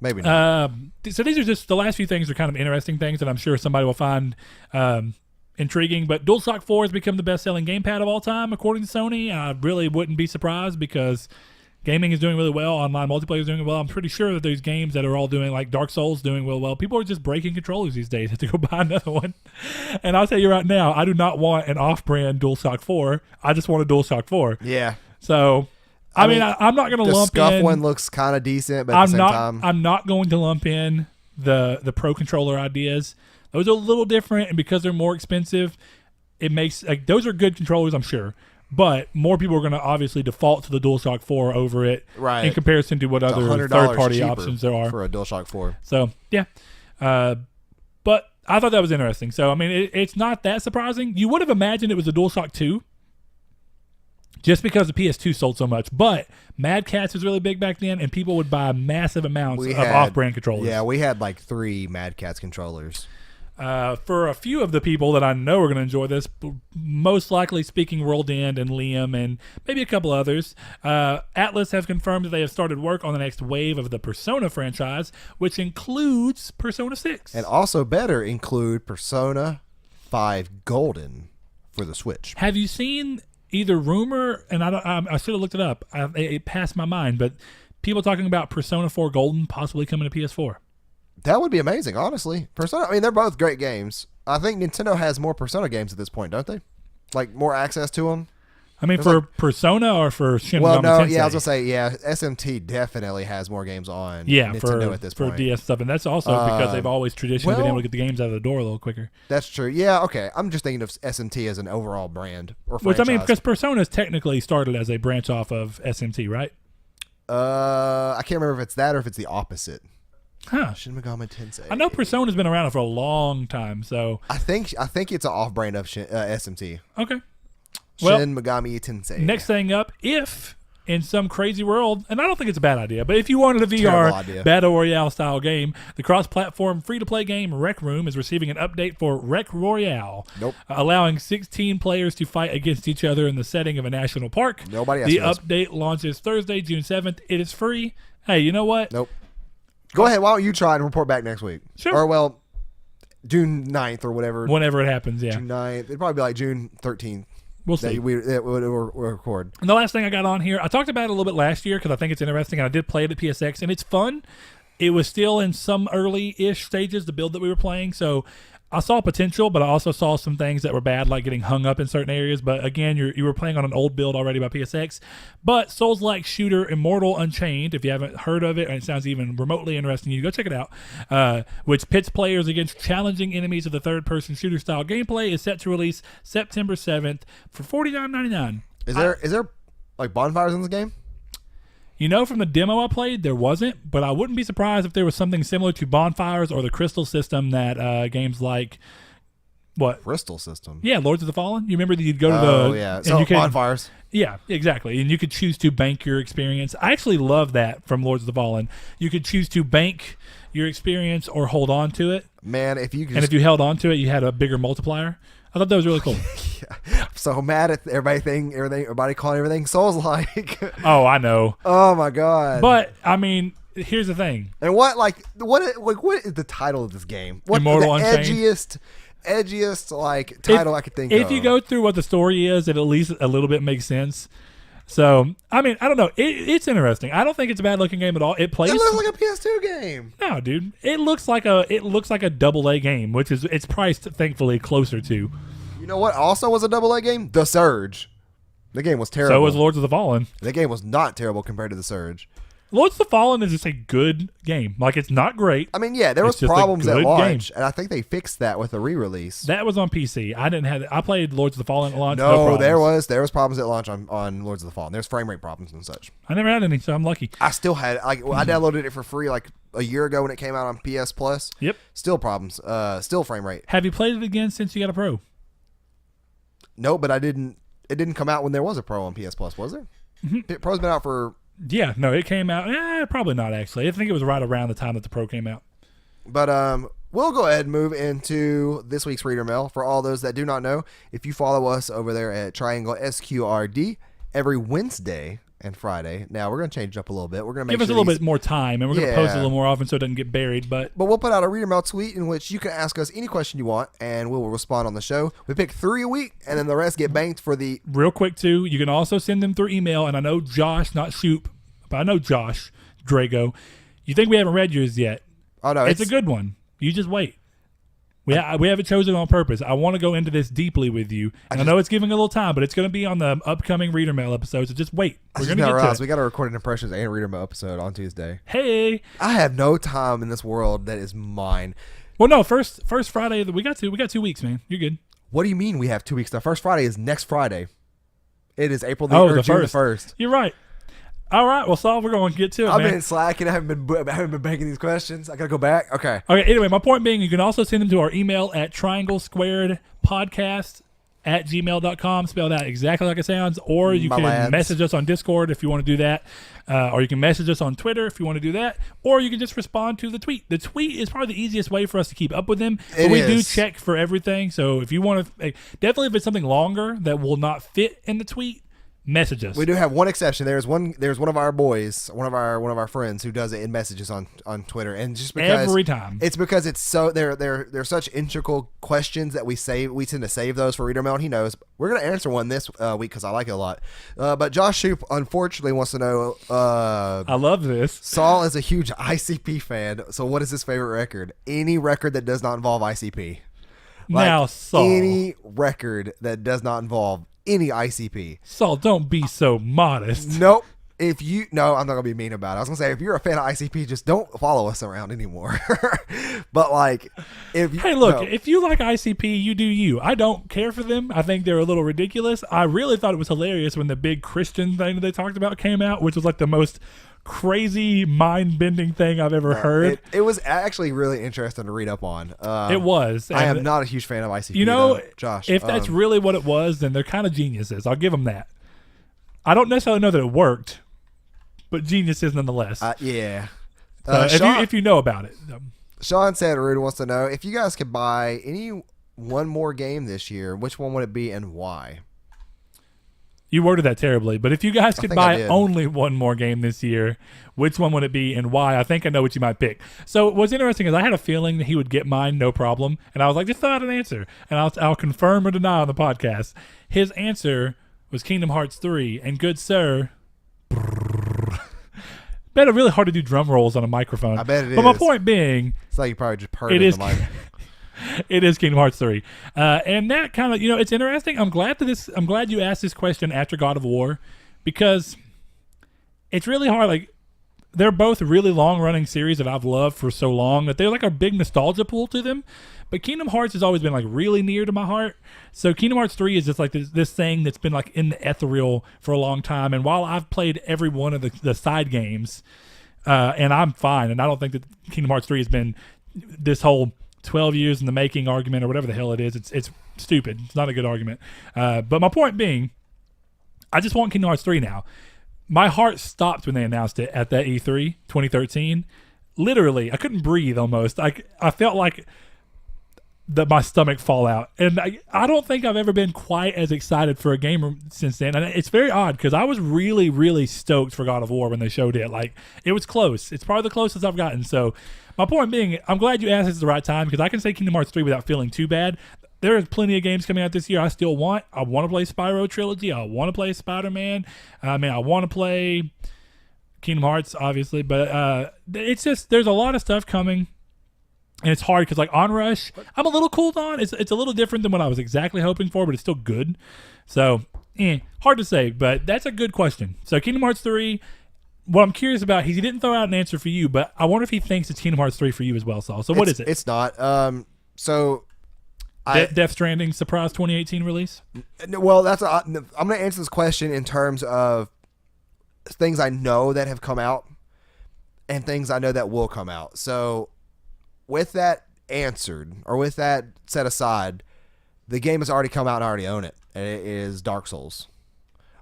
Maybe not. So these are just the last few things are kind of interesting things that I'm sure somebody will find intriguing. But DualShock 4 has become the best-selling gamepad of all time, according to Sony. I really wouldn't be surprised because gaming is doing really well. Online multiplayer is doing well. I'm pretty sure that there's games that are all doing, like Dark Souls, doing real well. People are just breaking controllers these days. Have to go buy another one. And I'll tell you right now, I do not want an off-brand DualShock 4. I just want a DualShock 4. Yeah. So, I mean, I'm not going to lump in. The Scuff one looks kind of decent, but at the same time, I'm not going to lump in the Pro controller ideas. Those are a little different, and because they're more expensive, it makes those are good controllers, I'm sure. But more people are going to obviously default to the DualShock 4 over it, right, in comparison to what other third-party options there are for a DualShock 4. So yeah, but I thought that was interesting. So I mean, it's not that surprising. You would have imagined it was a DualShock 2, just because the PS2 sold so much. But Mad Catz was really big back then, and people would buy massive amounts of off-brand controllers. Yeah, we had like 3 Mad Catz controllers. For a few of the people that I know are going to enjoy this, most likely Speaking World End and Liam and maybe a couple others, Atlas have confirmed that they have started work on the next wave of the Persona franchise, which includes Persona 6. And also better include Persona 5 Golden for the Switch. Have you seen either rumor, and I should have looked it up, it passed my mind, but people talking about Persona 4 Golden possibly coming to PS4? That would be amazing, honestly. Persona, I mean, they're both great games. I think Nintendo has more Persona games at this point, don't they? Like, more access to them? I mean, for Persona or for Shin Well, Megami no, Tensei? yeah, I was going to say, yeah, SMT definitely has more games on Nintendo for, at this point. for DS stuff, and that's also because they've always traditionally been able to get the games out of the door a little quicker. That's true. Yeah, okay. I'm just thinking of SMT as an overall brand or franchise. Which, I mean, because Persona technically started as a branch off of SMT, right? I can't remember if it's that or if it's the opposite. Huh. Shin Megami Tensei. I know Persona's been around for a long time, so I think it's an off-brand of SMT. okay. Well, Shin Megami Tensei. Next thing up, if in some crazy world, and I don't think it's a bad idea, but if you wanted a VR Battle Royale style game, the cross-platform free-to-play game Rec Room is receiving an update for Rec Royale, allowing 16 players to fight against each other in the setting of a national park. Nobody The update launches Thursday, June 7th. It is free. Hey, you know what? Nope. Go ahead. Why don't you try and report back next week? Sure. Or, well, June 9th or whatever. Whenever it happens, yeah. June 9th. It'd probably be like June 13th. We'll see. That we'll record. And the last thing I got on here, I talked about it a little bit last year because I think it's interesting, and I did play it at PSX, and it's fun. It was still in some early-ish stages, the build that we were playing, so I saw potential, but I also saw some things that were bad, like getting hung up in certain areas. But again, you were playing on an old build already by PSX. But Souls-like shooter Immortal Unchained, if you haven't heard of it, and it sounds even remotely interesting, you go check it out, which pits players against challenging enemies of the third-person shooter-style gameplay, is set to release September 7th for $49.99. Is there like bonfires in this game? You know, from the demo I played, there wasn't, but I wouldn't be surprised if there was something similar to bonfires or the crystal system that games like what? Crystal system. Yeah, Lords of the Fallen. You remember that you'd go to the Oh yeah, so bonfires. Yeah, exactly. And you could choose to bank your experience. I actually love that from Lords of the Fallen. You could choose to bank your experience or hold on to it. Man, if you if you held on to it, you had a bigger multiplier. I thought that was really cool. Yeah. I'm so mad at everybody calling everything Souls-like. Oh, I know. Oh my god. But I mean, here's the thing. And what is the title of this game? What Immortal the Unchained? edgiest like title I could think of. If you go through what the story is, it at least a little bit makes sense. So, I mean, I don't know. It's interesting. I don't think it's a bad looking game at all. It plays. It looks like a PS2 game. No, dude. It looks like a AA game, which is it's priced thankfully closer to. You know what? Also was a AA game. The Surge. The game was terrible. So was Lords of the Fallen. The game was not terrible compared to The Surge. Lords of the Fallen is just a good game. Like, it's not great. I mean, yeah, there was problems at launch, and I think they fixed that with a re-release. That was on PC. I didn't have. I played Lords of the Fallen at launch. No, there was problems at launch on Lords of the Fallen. There's frame rate problems and such. I never had any, so I'm lucky. I still had I downloaded it for free like a year ago when it came out on PS Plus. Yep. Still problems. Still frame rate. Have you played it again since you got a Pro? No, but it didn't come out when there was a Pro on PS Plus, was it? Mm-hmm. Pro's been out for... Yeah, no, it came out... probably not, actually. I think it was right around the time that the Pro came out. But we'll go ahead and move into this week's Reader Mail. For all those that do not know, if you follow us over there at Triangle SQRD every Wednesday and Friday. Now, we're going to change it up a little bit. We're going to give us a little bit more time, and we're going to post a little more often so it doesn't get buried. But we'll put out a Reader Mail tweet in which you can ask us any question you want, and we will respond on the show. We pick 3 a week, and then the rest get banked for the... Real quick, too, you can also send them through email, and I know Josh, not Shoop, but I know Josh Drago. You think we haven't read yours yet? Oh, no. It's a good one. You just wait. We haven't chosen on purpose. I want to go into this deeply with you. And I know it's giving a little time, but it's going to be on the upcoming Reader Mail episode, so just wait. We're going to get to it. We got to record an Impressions and Reader Mail episode on Tuesday. Hey. I have no time in this world that is mine. Well, no, first Friday, we got 2 weeks, man. You're good. What do you mean we have 2 weeks? The first Friday is next Friday. It is April June the 1st. You're right. All right, well, Saul, we're going to get to it, I've man. been slacking. I haven't been banking these questions. I got to go back. Okay. Anyway, my point being, you can also send them to our email at trianglesquaredpodcast@gmail.com, spelled out exactly like it sounds, or you can message us on Discord if you want to do that, or you can message us on Twitter if you want to do that, or you can just respond to the tweet. The tweet is probably the easiest way for us to keep up with them, but we do check for everything, so if you want to, definitely if it's something longer that will not fit in the tweet, message us. We do have one exception. There's one of our boys, one of our friends who does it in messages on Twitter, and just because every time it's because it's so they're such integral questions that we tend to save those for Reader Mail, and he knows we're gonna answer one this week because I like it a lot. But Josh Shoop unfortunately wants to know. I love this. Saul is a huge ICP fan, so what is his favorite record? Any record that does not involve ICP. Now, Saul, any record that does not involve any ICP. Saul, don't be so modest. Nope. I'm not gonna be mean about it. I was gonna say if you're a fan of ICP, just don't follow us around anymore. But like, if you like ICP, you do you. I don't care for them. I think they're a little ridiculous. I really thought it was hilarious when the big Christian thing that they talked about came out, which was like the most crazy mind-bending thing I've ever heard. It was actually really interesting to read up on. It was. I am not a huge fan of ICP. You know, Josh, if that's really what it was, then they're kind of geniuses. I'll give them that. I don't necessarily know that it worked, but geniuses nonetheless. Yeah. If you know about it. Sean said, Rude wants to know, if you guys could buy any one more game this year, which one would it be and why? You worded that terribly, but if you guys could buy only one more game this year, which one would it be and why? I think I know what you might pick. So what's interesting is I had a feeling that he would get mine, no problem, and I was like, just throw out an answer, and I'll confirm or deny on the podcast. His answer was Kingdom Hearts 3, and good sir, bet it really hard to do drum rolls on a microphone. I bet it is. But my point being, it's like you probably just purred in the mic. It is Kingdom Hearts 3. And that kind of, it's interesting. I'm glad you asked this question after God of War, because it's really hard. Like, they're both really long-running series that I've loved for so long that they're like a big nostalgia pool to them. But Kingdom Hearts has always been like really near to my heart. So Kingdom Hearts 3 is just like this thing that's been like in the ethereal for a long time. And while I've played every one of the side games, and I'm fine, and I don't think that Kingdom Hearts 3 has been this whole 12 years in the making argument or whatever the hell it is. It's stupid. It's not a good argument. But my point being, I just want Kingdom Hearts 3 now. My heart stopped when they announced it at that E3 2013. Literally, I couldn't breathe almost. I felt like my stomach fall out. And I don't think I've ever been quite as excited for a game since then. And it's very odd because I was really, really stoked for God of War when they showed it. Like, it was close. It's probably the closest I've gotten. So my point being, I'm glad you asked this at the right time, because I can say Kingdom Hearts 3 without feeling too bad. There are plenty of games coming out this year I want to play Spyro Trilogy. I want to play Spider-Man. I want to play Kingdom Hearts, obviously. But it's just, there's a lot of stuff coming. And it's hard because, like, Onrush, I'm a little cooled on. It's a little different than what I was exactly hoping for, but it's still good. So, hard to say, but that's a good question. So, Kingdom Hearts 3, what I'm curious about, he didn't throw out an answer for you, but I wonder if he thinks it's Kingdom Hearts 3 for you as well, Saul. So, what is it? It's not. Death Stranding surprise 2018 release? Well, I'm going to answer this question in terms of things I know that have come out and things I know that will come out. So, with that answered, or with that set aside, the game has already come out and I already own it. and it is Dark Souls.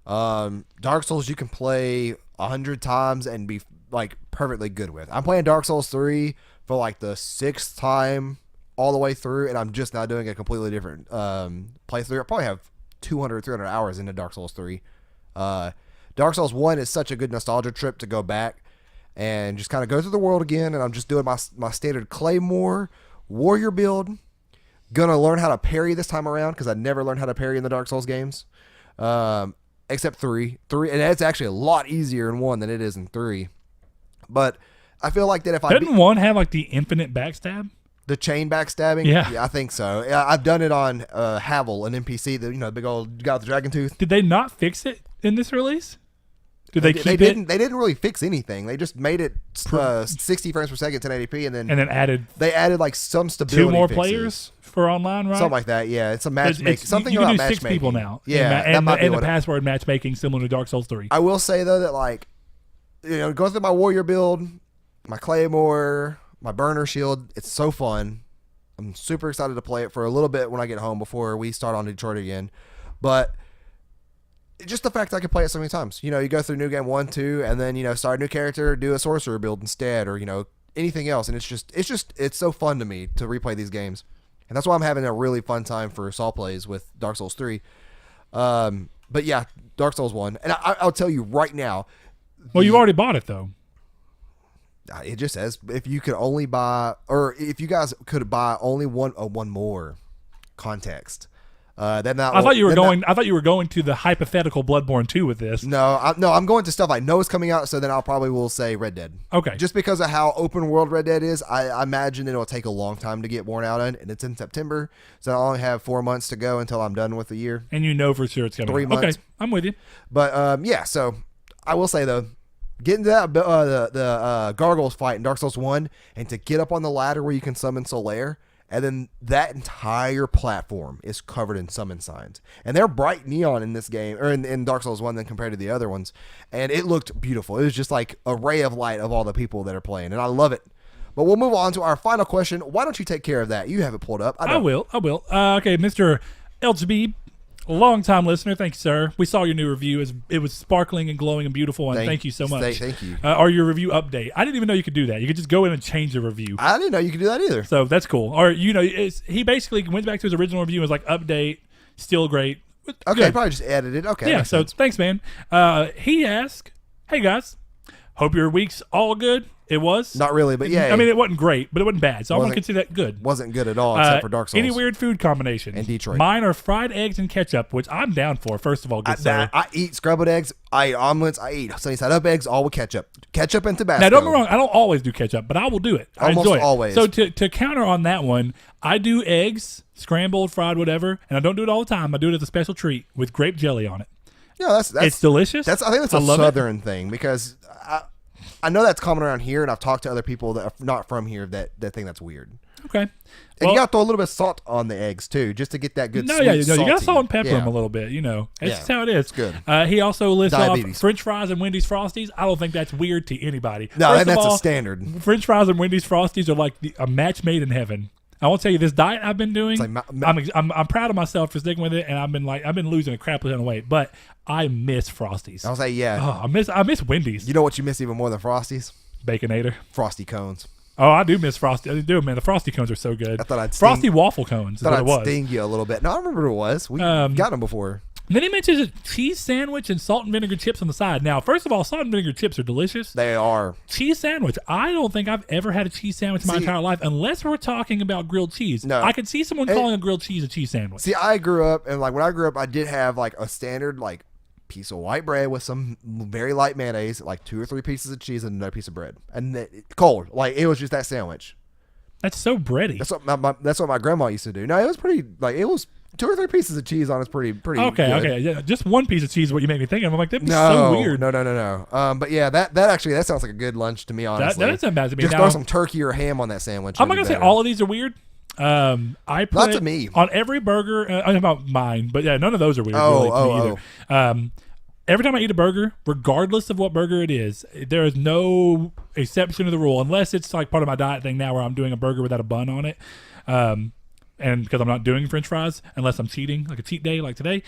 Dark Souls you can play 100 times and be like perfectly good with. I'm playing Dark Souls 3 for like the 6th time all the way through, and I'm just now doing a completely different playthrough. I probably have 200, 300 hours into Dark Souls 3. Dark Souls 1 is such a good nostalgia trip to go back and just kind of go through the world again, and I'm just doing my standard Claymore warrior build. Gonna learn how to parry this time around because I never learned how to parry in the Dark Souls games. Except 3, and it's actually a lot easier in 1 than it is in 3. But I feel like that if Doesn't 1 have like the infinite backstab? The chain backstabbing? Yeah. I think so. Yeah, I've done it on Havel, an NPC, the big old guy with the dragon tooth. Did they not fix it in this release? Did they keep it? They didn't really fix anything. They just made it 60 frames per second, 1080p, and then added like some stability 2 more fixes. players for online, right? Something like that. Yeah, it's a matchmaking. Something you about can do matchmaking. 6 people now. Yeah, and the password matchmaking similar to Dark Souls 3. I will say though that like, going through my warrior build, my claymore, my burner shield, it's so fun. I'm super excited to play it for a little bit when I get home before we start on Detroit again. But just the fact that I can play it so many times. You go through New Game 1, 2, and then, start a new character, do a sorcerer build instead, or, anything else. And it's so fun to me to replay these games. And that's why I'm having a really fun time for Saw Plays with Dark Souls 3. But yeah, Dark Souls 1. And I'll tell you right now. Well, you've already bought it, though. It just says if you could only buy, or if you guys could buy only one more context. Then that I thought you were going to the hypothetical Bloodborne 2 with this. No, I'm going to stuff I know is coming out. So then I'll probably will say Red Dead. Okay. Just because of how open world Red Dead is, I imagine it'll take a long time to get worn out in, and it's in September, so I only have 4 months to go until I'm done with the year. And for sure it's coming. 3 months. Okay, I'm with you. But yeah, so I will say though, getting to that the gargoyles fight in Dark Souls 1, and to get up on the ladder where you can summon Solaire. And then that entire platform is covered in summon signs. And they're bright neon in this game, or in Dark Souls 1 than compared to the other ones. And it looked beautiful. It was just like a ray of light of all the people that are playing. And I love it. But we'll move on to our final question. Why don't you take care of that? You have it pulled up. I will. Okay, Mr. LGB, long-time listener. Thank you, sir. We saw your new review. It was sparkling and glowing and beautiful, and thank you so much. Thank you. Or your review update. I didn't even know you could do that. You could just go in and change the review. I didn't know you could do that either. So that's cool. Or, he basically went back to his original review and was like, update, still great. Okay, good. probably just edited. Okay. Yeah, so thanks, man. He asked, hey, guys, hope your week's all good. It was. Not really, but yeah. I mean, it wasn't great, but it wasn't bad. So I'm going to consider that good. Wasn't good at all, except for Dark Souls. Any weird food combinations? In Detroit. Mine are fried eggs and ketchup, which I'm down for, first of all. Good sir. I eat scrambled eggs. I eat omelets. I eat sunny side up eggs, all with ketchup. Ketchup and Tabasco. Now, don't get me wrong. I don't always do ketchup, but I will do it. I enjoy it. Always. So to counter on that one, I do eggs, scrambled, fried, whatever, and I don't do it all the time. I do it as a special treat with grape jelly on it. Yeah, that's it's delicious. I think that's a southern thing because I know that's common around here, and I've talked to other people that are not from here that think that's weird. Okay. And you got to throw a little bit of salt on the eggs, too, just to get that good sweet, you got to salt and pepper them a little bit, That's just how it is. It's good. He also lists off French fries and Wendy's Frosties. I don't think that's weird to anybody. No, and that's a standard. French fries and Wendy's Frosties are like a match made in heaven. I won't tell you this diet I've been doing. I'm proud of myself for sticking with it, and I've been losing a crap ton of weight. But I miss Frosties. I'll say Oh, I miss Wendy's. You know what you miss even more than Frosties? Baconator. Frosty cones. Oh, I do miss Frosty. I do, man. The Frosty cones are so good. I thought I'd Frosty waffle cones. I'd sting you a little bit. No, I remember what it was. We got them before. Then he mentions a cheese sandwich and salt and vinegar chips on the side. Now, first of all, salt and vinegar chips are delicious. They are. Cheese sandwich. I don't think I've ever had a cheese sandwich in my entire life, unless we're talking about grilled cheese. No. I could see someone calling a grilled cheese a cheese sandwich. See, I grew up, and when I grew up, I did have a standard piece of white bread with some very light mayonnaise, 2 or 3 pieces of cheese, and another piece of bread, and cold. It was just that sandwich. That's so bready. That's what my grandma used to do. No, it was pretty. It was 2 or 3 pieces of cheese on. It's pretty. Okay, good. okay. Yeah, just one piece of cheese is what you made me think of. I'm like, that'd be so weird. No. But yeah, that sounds like a good lunch to me. Honestly, that doesn't bad to me. Just throw some turkey or ham on that sandwich. I'm not gonna say all of these are weird. I put not to me on every burger. I don't know about mine, but yeah, none of those are weird. Really, to me either. Every time I eat a burger, regardless of what burger it is, there is no exception to the rule, unless it's part of my diet thing now where I'm doing a burger without a bun on it. and because I'm not doing French fries unless I'm cheating, like a cheat day, like today.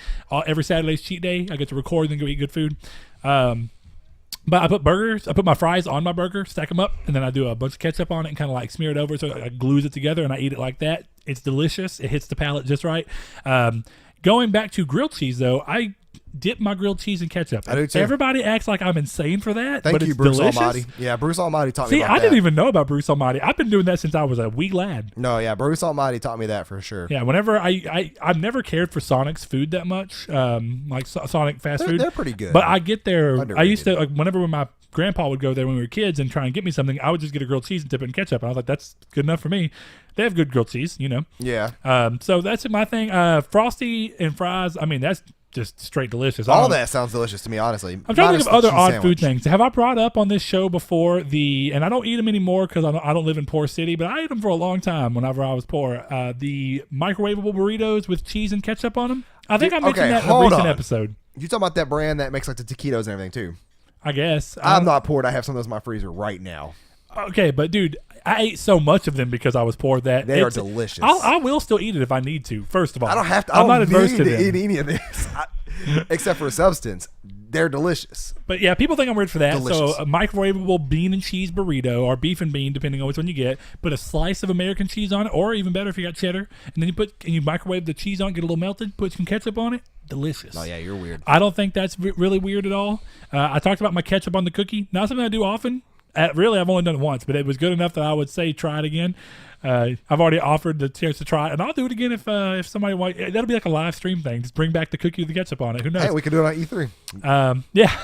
Every Saturday's cheat day. I get to record and then go eat good food. But I put my fries on my burger, stack them up, and then I do a bunch of ketchup on it and kind of like smear it over so it glues it together, and I eat it like that. It's delicious. It hits the palate just right. Going back to grilled cheese, though, I dip my grilled cheese in ketchup. I do too. Everybody acts like I'm insane for that, Thank but you, it's Bruce delicious. Almighty. Yeah, Bruce Almighty taught me See, about that. I didn't even know about Bruce Almighty. I've been doing that since I was a wee lad. No, yeah, Bruce Almighty taught me that for sure. Yeah, whenever I've never cared for Sonic's food that much, like Sonic fast food. They're pretty good. But I get there. Underrated. I used to, like, whenever my grandpa would go there when we were kids and try and get me something, I would just get a grilled cheese and dip it in ketchup. And I was like, that's good enough for me. They have good grilled cheese, you know. Yeah. So that's my thing. Frosty and fries, I mean, that's just straight delicious. All that sounds delicious to me, honestly. I'm trying to think of other odd sandwich. food things. Have I brought up on this show before and I don't eat them anymore because I don't live in poor city, but I ate them for a long time whenever I was poor. The microwavable burritos with cheese and ketchup on them. I think I mentioned that in a recent episode. You talking about that brand that makes like the taquitos and everything too? I guess. I'm not poor. I have some of those in my freezer right now. Okay, but dude, I ate so much of them because I was poor that they are delicious. I will still eat it if I need to. First of all, I don't have to. I'm not need adverse to to them. eat any of this, except for substance. They're delicious. But yeah, people think I'm weird for that. Delicious. So a microwavable bean and cheese burrito, or beef and bean, depending on which one you get. Put a slice of American cheese on it, or even better if you got cheddar, and then you microwave the cheese on, get a little melted, put some ketchup on it. Delicious. Oh yeah, you're weird. I don't think that's really weird at all. I talked about my ketchup on the cookie. Not something I do often. Really, I've only done it once, but it was good enough that I would say try it again. I've already offered the chance to try it, and I'll do it again if somebody wants. That'll be like a live stream thing. Just bring back the cookie with the ketchup on it. Who knows? Hey, we could do it on E3. Yeah,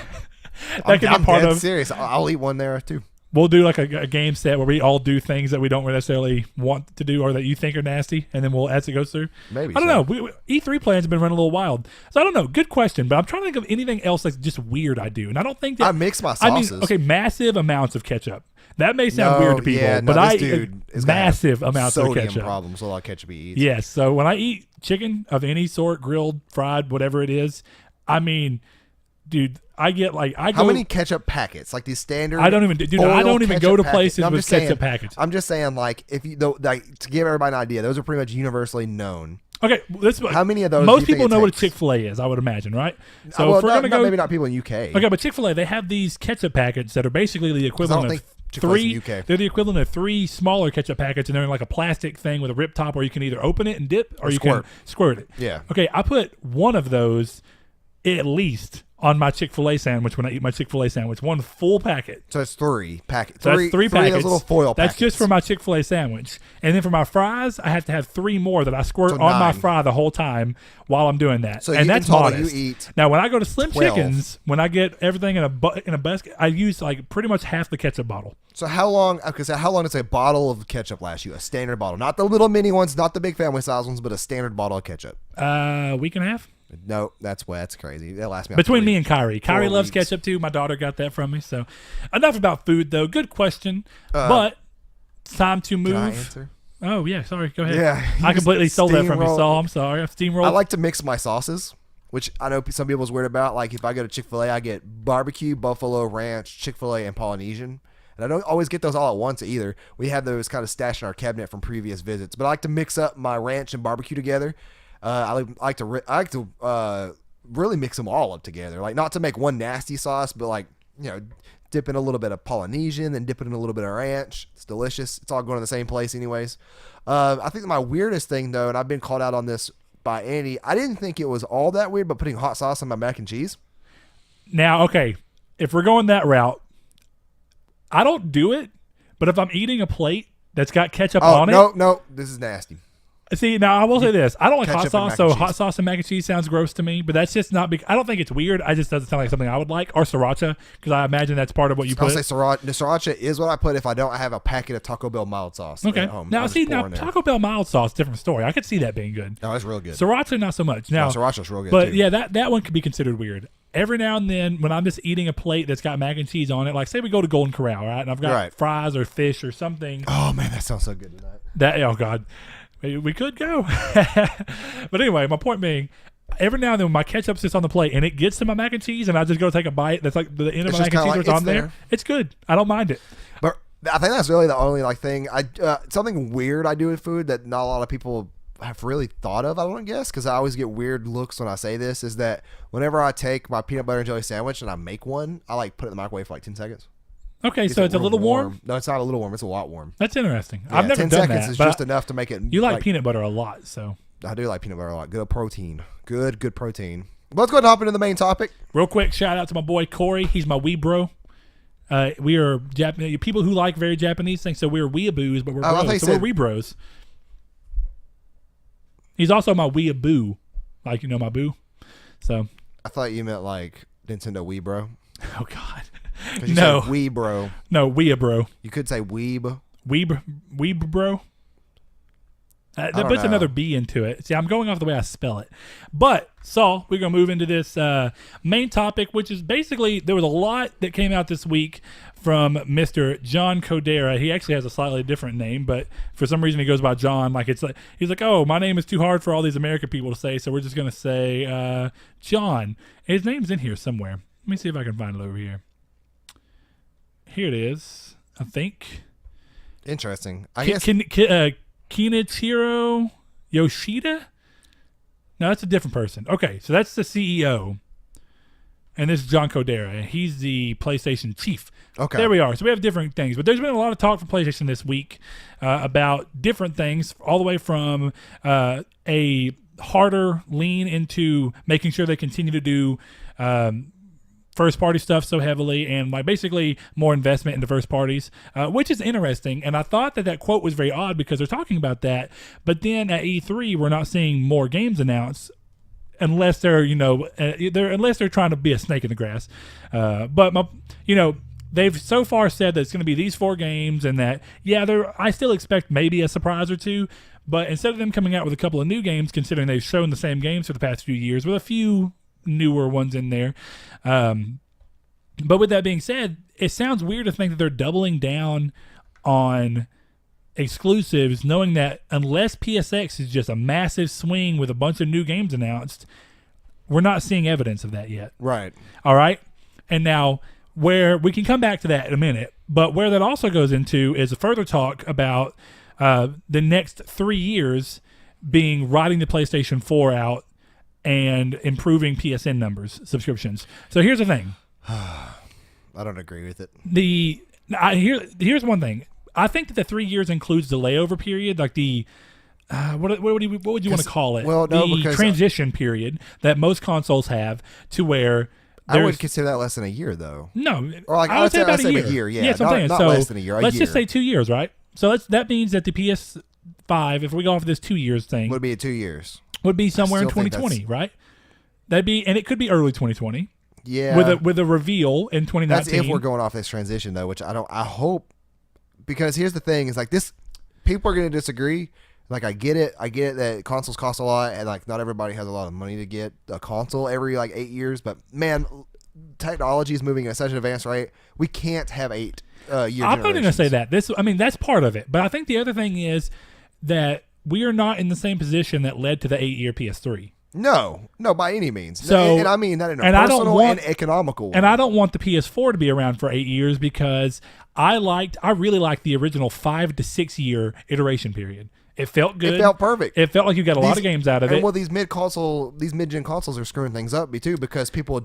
that could be part of. Serious. I'll eat one there too. We'll do like a game set where we all do things that we don't necessarily want to do or that you think are nasty, and then we'll as it goes through. Maybe I don't know. E3 plans have been running a little wild, so I don't know. Good question, but I'm trying to think of anything else that's just weird I do, and I don't think that I mix my sauces. I mean, okay, massive amounts of ketchup. That may sound weird to people, but I eat massive amounts of ketchup. Problems with all ketchup he eats. Yes, so when I eat chicken of any sort, grilled, fried, whatever it is, I mean, dude, I get like How many ketchup packets? Like these standard. I don't even go to places with ketchup packets. I'm just saying, like, if you like to give everybody an idea, those are pretty much universally known. Okay, how many of those? Most people know what a Chick-fil-A is, I would imagine, right? So well, if we're gonna go, maybe not people in UK. Okay, but Chick-fil-A, they have these ketchup packets that are basically the equivalent of three. They're the equivalent of three smaller ketchup packets, and they're in like a plastic thing with a rip top, where you can either open it and dip, or you can squirt it. Yeah. Okay, I put one of those at least on my Chick-fil-A sandwich when I eat my Chick-fil-A sandwich. One full packet. So it's three packets. So that's three packets. Of those little foil that's packets. just for my Chick-fil-A sandwich. And then for my fries, I have to have three more that I squirt on my fry the whole time while I'm doing that. So and that's modest. You eat now, when I go to Slim 12. Chickens, when I get everything in a basket, I use like pretty much half the ketchup bottle. So how long? Okay, so how long does a bottle of ketchup last you? A standard bottle, not the little mini ones, not the big family size ones, but a standard bottle of ketchup. Week and a half. No, that's crazy. That lasts me between me and Kyrie. Kyrie loves weeks. ketchup too. My daughter got that from me. So enough about food, though. Good question, but it's time to move. Can I answer? Oh yeah, sorry. Go ahead. Yeah, I completely stole that from you, so I'm sorry. I've steamrolled. I like to mix my sauces, which I know some people's weird about. Like if I go to Chick-fil-A, I get barbecue, buffalo ranch, Chick-fil-A, and Polynesian. And I don't always get those all at once either. We have those kind of stashed in our cabinet from previous visits. But I like to mix up my ranch and barbecue together. I like to really mix them all up together. Like not to make one nasty sauce, but like, you know, dip in a little bit of Polynesian, then dip it in a little bit of ranch. It's delicious. It's all going to the same place anyways. I think my weirdest thing though, and I've been called out on this by Andy, I didn't think it was all that weird, but putting hot sauce on my mac and cheese. Now, okay, if we're going that route, I don't do it, but if I'm eating a plate that's got ketchup on it. No, this is nasty. See, now I will say this. I don't like hot Ketchup and sauce, mac so and hot cheese. sauce and mac and cheese sounds gross to me, but that's just not big. I don't think it's weird. I just doesn't sound like something I would like. Or sriracha, because I imagine that's part of what you I'll put. say sriracha. The sriracha is what I put if I don't have a packet of Taco Bell mild sauce Okay. at home. Now, see, Taco Bell mild sauce, different story. I could see that being good. No, it's real good. Sriracha, not so much. Now, sriracha's real good but too. yeah, that one could be considered weird. Every now and then, when I'm just eating a plate that's got mac and cheese on it, like say we go to Golden Corral, right, and I've got fries or fish or something. Oh man, that sounds so good tonight. Oh god, we could go. But anyway, my point being, every now and then when my ketchup sits on the plate and it gets to my mac and cheese, and I just go take a bite, that's like the end of my mac and cheese that's on there. It's good. I don't mind it. But I think that's really the only thing. Something weird I do with food that not a lot of people have really thought of, I don't guess, because I always get weird looks when I say this, is that whenever I take my peanut butter and jelly sandwich and I make one, I like put it in the microwave for like 10 seconds. Okay, so it's a little warm? No, it's not a little warm. It's a lot warm. That's interesting. Yeah, I've never 10 done seconds that. is just enough to make it. You like peanut butter a lot, so. I do like peanut butter a lot. Good protein. Good protein. Let's go ahead and hop into the main topic. Real quick, shout out to my boy Corey. He's my wee bro. We are Japanese people who like very Japanese things, so we're weeaboos, but we're bros, so we're wee bros. He's also my weeaboo, like my boo. So I thought you meant like Nintendo Wii Bro. Oh God, no Wii Bro. No weea bro. You could say Weeb. Weeb bro. That puts another B into it. See, I'm going off the way I spell it. But, so, we're going to move into this main topic, which is basically, there was a lot that came out this week from Mr. John Kodera. He actually has a slightly different name, but for some reason he goes by John. He's like, oh, my name is too hard for all these American people to say, so we're just going to say John. His name's in here somewhere. Let me see if I can find it over here. Here it is, I think. Interesting. I guess... Kenichiro Yoshida? No, that's a different person. Okay, so that's the CEO. And this is John Kodera. He's the PlayStation chief. Okay. There we are. So we have different things. But there's been a lot of talk from PlayStation this week about different things, all the way from a harder lean into making sure they continue to do first party stuff so heavily, and like basically more investment into first parties, which is interesting. And I thought that quote was very odd because they're talking about that, but then at E3 we're not seeing more games announced unless they're unless they're trying to be a snake in the grass. They've so far said that it's going to be these 4 games, and that I still expect maybe a surprise or two. But instead of them coming out with a couple of new games, considering they've shown the same games for the past few years with a few newer ones in there. But with that being said, it sounds weird to think that they're doubling down on exclusives, knowing that unless PSX is just a massive swing with a bunch of new games announced, we're not seeing evidence of that yet. Right. All right. And now, where we can come back to that in a minute, but where that also goes into is a further talk about the next 3 years being riding the PlayStation 4 out and improving PSN numbers, subscriptions. So here's the thing. I don't agree with it. Here's one thing. I think that the 3 years includes the layover period, like the what would you want to call it? Well, no, because transition period that most consoles have, to where I would consider that less than a year, though. No, or like I would say about a year. Yeah, that's what I'm saying. Not so less than a year. Let's just say 2 years, right? So that means that the PS5, if we go off of this 2 years thing, would be 2 years. Would be somewhere in 2020, right? And it could be early 2020. Yeah. With a reveal in 2019. That's if we're going off this transition, though, which I hope, because here's the thing, is like this, people are going to disagree. Like, I get it that consoles cost a lot, and like not everybody has a lot of money to get a console every like 8 years, but man, technology is moving at such an advanced rate. We can't have 8 year I'm not going to say that. That's part of it. But I think the other thing is that we are not in the same position that led to the 8-year PS3. No, by any means. So, and I mean that in a personal and economical way. And I don't want the PS4 to be around for 8 years because I really liked the original 5 to 6 year iteration period. It felt good. It felt perfect. It felt like you got a lot of games out of it. Well, these mid-gen consoles are screwing things up too, because people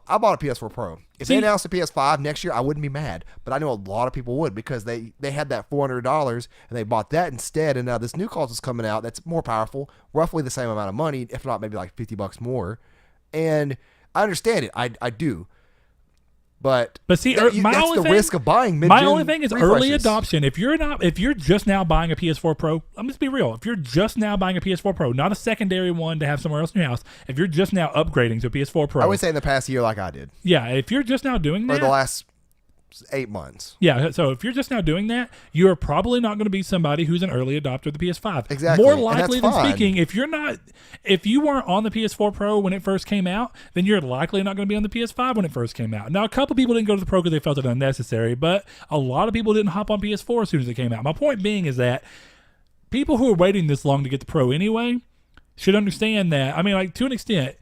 I bought a PS4 Pro. If they announced a PS5 next year, I wouldn't be mad. But I know a lot of people would, because they had that $400 and they bought that instead. And now this new console's coming out that's more powerful, roughly the same amount of money, if not maybe like $50 more. And I understand it. I do. But see, that's the risk of buying mid-gen. My only thing is refreshes. Early adoption. If you're just now buying a PS4 Pro, let me just be real. If you're just now buying a PS4 Pro, not a secondary one to have somewhere else in your house, if you're just now upgrading to a PS4 Pro, I would say in the past year, like I did. Yeah, if you're just now doing that, or the last 8 months. Yeah, so if you're just now doing that, you're probably not going to be somebody who's an early adopter of the PS5. Exactly. More likely than speaking, if you weren't on the PS4 Pro when it first came out, then you're likely not going to be on the PS5 when it first came out. Now, a couple people didn't go to the Pro because they felt it unnecessary, but a lot of people didn't hop on PS4 as soon as it came out. My point being is that people who are waiting this long to get the Pro anyway should understand that. I mean, like, to an extent,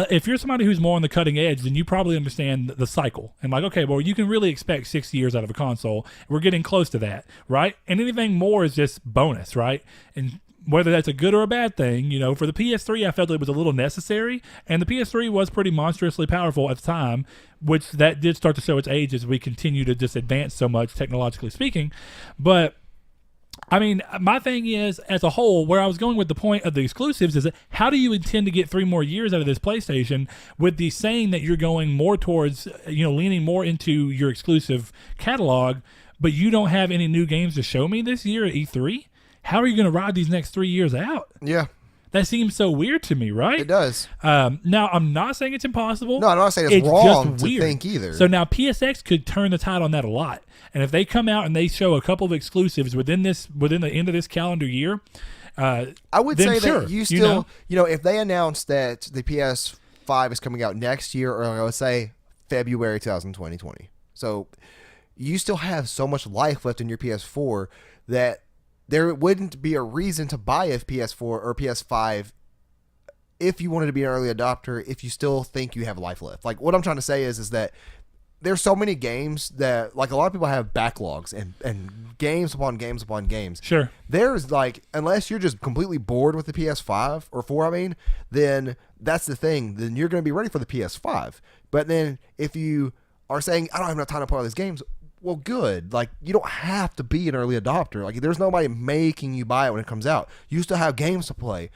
if you're somebody who's more on the cutting edge, then you probably understand the cycle. And like, okay, well, you can really expect 6 years out of a console. We're getting close to that, right? And anything more is just bonus, right? And whether that's a good or a bad thing, for the PS3, I felt it was a little necessary, and the PS3 was pretty monstrously powerful at the time, which that did start to show its age as we continue to just advance so much, technologically speaking. But I mean, my thing is, as a whole, where I was going with the point of the exclusives is that how do you intend to get 3 more years out of this PlayStation with the saying that you're going more towards, leaning more into your exclusive catalog, but you don't have any new games to show me this year at E3? How are you going to ride these next 3 years out? Yeah. That seems so weird to me, right? It does. Now, I'm not saying it's impossible. No, I'm not saying it's wrong to think either. So now PSX could turn the tide on that a lot. And if they come out and they show a couple of exclusives within the end of this calendar year, I would say that you still, if they announce that the PS5 is coming out next year, or I would say February 2020. So you still have so much life left in your PS4 that there wouldn't be a reason to buy a PS4 or PS5 if you wanted to be an early adopter, if you still think you have life left. Like, what I'm trying to say is that there's so many games that, like, a lot of people have backlogs and games upon games upon games. Sure. There's, like, unless you're just completely bored with the PS5 or 4, then that's the thing. Then you're going to be ready for the PS5. But then if you are saying, I don't have enough time to play all these games, well, good. Like, you don't have to be an early adopter. Like, there's nobody making you buy it when it comes out. You still have games to play.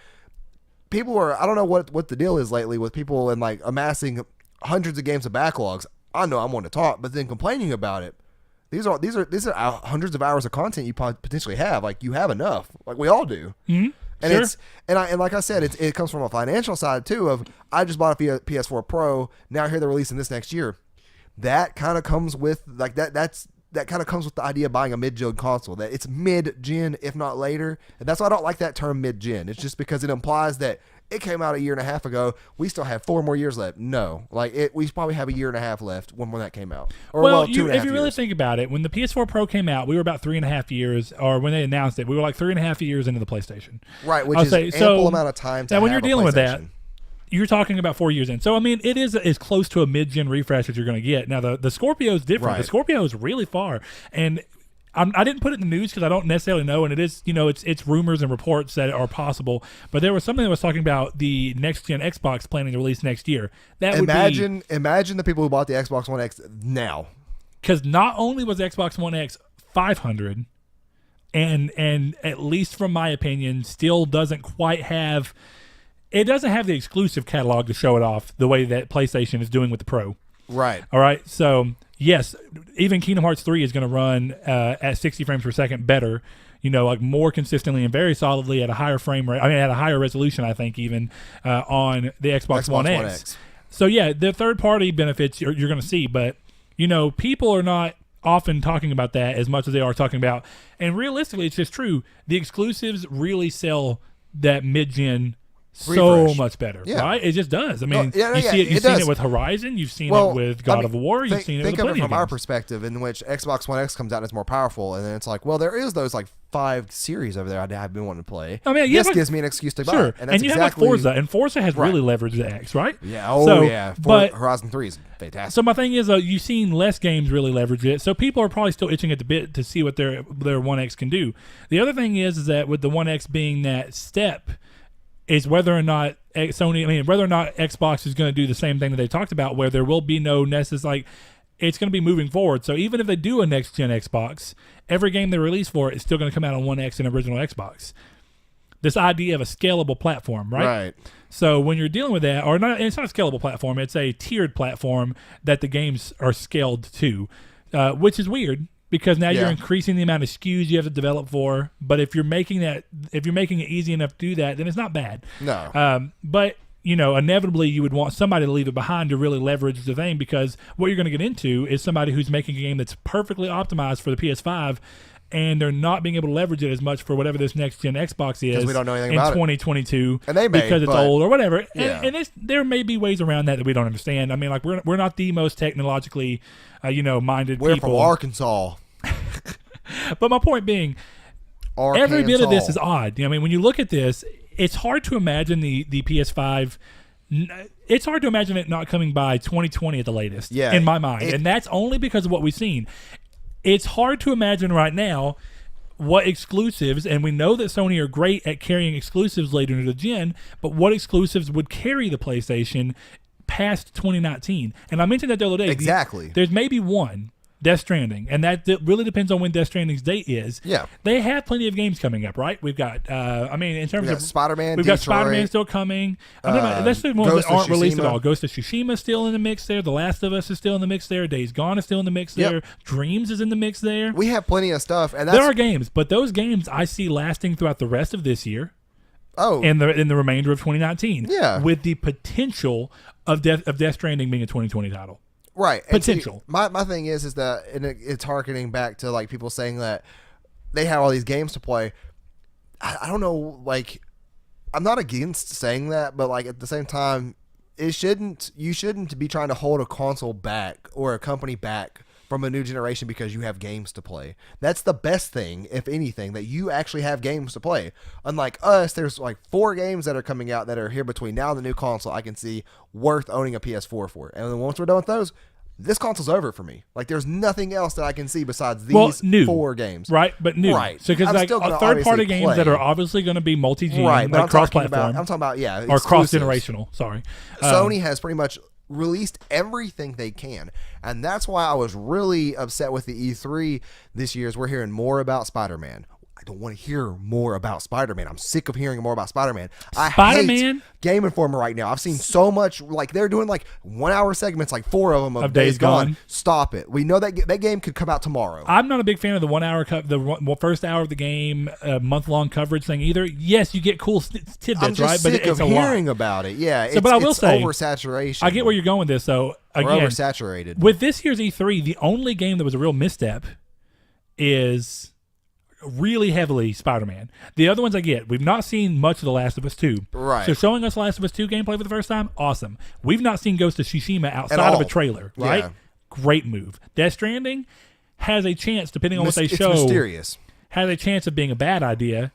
People are, I don't know what the deal is lately with people and, like, amassing hundreds of games of backlogs. I know I'm one to talk, but then complaining about it. These are hundreds of hours of content you potentially have. Like, you have enough. Like, we all do. Mm-hmm. And sure. and like I said, it comes from a financial side too. Of I just bought a PS4 Pro. Now I hear they're releasing this next year. That kind of comes with like that. That kind of comes with the idea of buying a mid-gen console. That it's mid-gen, if not later. And that's why I don't like that term mid-gen. It's just because it implies that it came out a year and a half ago. We still have 4 more years left. No, we probably have a year and a half left when that came out. Or well, 2.5 years. If you really think about it, when the PS4 Pro came out, we were about 3.5 years, or when they announced it, we were like 3.5 years into the PlayStation. Right, which is ample amount of time to now, when you're dealing with that, PlayStation. You're talking about 4 years in. So, I mean, it is as close to a mid-gen refresh as you're going to get. Now, the Scorpio is different. Right. The Scorpio is really far. And I didn't put it in the news because I don't necessarily know. And it is, it's rumors and reports that are possible. But there was something that was talking about the next-gen Xbox planning to release next year. Imagine the people who bought the Xbox One X now. Because not only was Xbox One X $500, and at least from my opinion, still doesn't quite have... It doesn't have the exclusive catalog to show it off the way that PlayStation is doing with the Pro. Right. All right. So, yes, even Kingdom Hearts 3 is going to run at 60 frames per second better, like more consistently and very solidly at a higher frame rate. I mean, at a higher resolution, I think, even on the Xbox One X. So, yeah, the third-party benefits you're going to see. But, people are not often talking about that as much as they are talking about. And realistically, it's just true. The exclusives really sell that mid-gen so much better, right? It just does. I mean, you've seen it with Horizon, you've seen it with God of War, you've seen it with plenty of games. Think of it from our perspective, in which Xbox One X comes out and it's more powerful, and then it's like, well, there is those like 5 series over there I've been wanting to play. I mean, this gives me an excuse to buy it. And you have like Forza, and Forza has really leveraged the X, right? Yeah, but Horizon 3 is fantastic. So my thing is, you've seen less games really leverage it, so people are probably still itching at the bit to see what their One X can do. The other thing is that with the One X being that step, is whether or not Xbox is going to do the same thing that they talked about, where there will be no necessary, it's going to be moving forward. So even if they do a next-gen Xbox, every game they release for it is still going to come out on One X and original Xbox. This idea of a scalable platform, right? Right. So when you're dealing with that, or not, it's not a scalable platform, it's a tiered platform that the games are scaled to, which is weird. Because now you're increasing the amount of SKUs you have to develop for. But if you're making it easy enough to do that, then it's not bad. No. But inevitably you would want somebody to leave it behind to really leverage the thing, because what you're going to get into is somebody who's making a game that's perfectly optimized for the PS5, and they're not being able to leverage it as much for whatever this next gen Xbox is. We don't know anything in about 2022, and they may, because it's old or whatever. Yeah. And there may be ways around that we don't understand. I mean, like we're not the most technologically minded We're people. From Arkansas. But my point being, every bit of this is odd. I mean, when you look at this, it's hard to imagine the PS5. It's hard to imagine it not coming by 2020 at the latest. Yeah, in my mind, and that's only because of what we've seen. It's hard to imagine right now what exclusives, and we know that Sony are great at carrying exclusives later into the gen, but what exclusives would carry the PlayStation past 2019? And I mentioned that the other day. Exactly. There's maybe one, Death Stranding, and that really depends on when Death Stranding's date is. Yeah. They have plenty of games coming up, right? We've got, in terms of Spider-Man, we've got Spider-Man still coming. That's the ones that aren't released at all. Ghost of Tsushima is still in the mix there. The Last of Us is still in the mix there. Days Gone is still in the mix there. Dreams is in the mix there. We have plenty of stuff, and there are games, but those games I see lasting throughout the rest of this year. Oh, and in the remainder of 2019. Yeah, with the potential of Death Stranding being a 2020 title. Right. Potential. See, my thing is that, and it's harkening back to like people saying that they have all these games to play. I don't know, like, I'm not against saying that, but like at the same time, you shouldn't be trying to hold a console back or a company back from a new generation because you have games to play. That's the best thing, if anything, that you actually have games to play. Unlike us, there's like 4 games that are coming out that are here between now and the new console I can see worth owning a PS4 for. And then once we're done with those, this console's over for me. Like, there's nothing else that I can see besides these 4 games. Right, but new. Right. So, because like third-party games that are obviously going to be multi-gen, right, like cross-platform. I'm talking about, yeah. Or cross-generational, sorry. Sony has pretty much released everything they can. And that's why I was really upset with the E3 this year is we're hearing more about Spider-Man. I don't want to hear more about Spider-Man. I'm sick of hearing more about Spider-Man. I hate Game Informer right now. I've seen so much, like they're doing like 1 hour segments, like 4 of them of Days Gone. Stop it. We know that game could come out tomorrow. I'm not a big fan of the 1 hour the first hour of the game month-long coverage thing either. Yes, you get cool tidbits, I'm just right? Sick but it's of a hearing lot. about it. Yeah, but I will say oversaturation. I get where you're going with this, though. Again, oversaturated. With this year's E3, the only game that was a real misstep is really heavily Spider-Man. The other ones I get. We've not seen much of The Last of Us 2. Right. So showing us Last of Us 2 gameplay for the first time, awesome. We've not seen Ghost of Tsushima outside of a trailer, right? Yeah. Great move. Death Stranding has a chance, depending on what they show, mysterious. Has a chance of being a bad idea,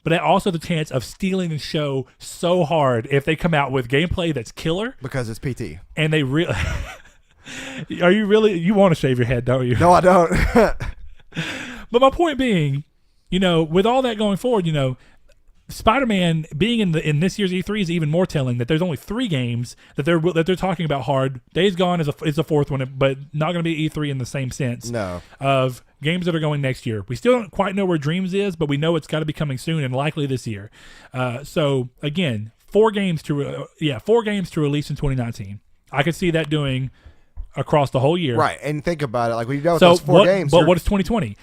but also the chance of stealing the show so hard if they come out with gameplay that's killer. Because it's PT. And they really... Are you really... You want to shave your head, don't you? No, I don't. But my point being, with all that going forward, Spider-Man being in this year's E3 is even more telling that there's only 3 games that they're talking about hard. Days Gone is the 4th one, but not going to be E3 in the same sense. No. Of games that are going next year. We still don't quite know where Dreams is, but we know it's got to be coming soon and likely this year. So again, 4 games to release in 2019. I could see that doing across the whole year. Right, and think about it. Like, when you know those 4 games. But what is 2020?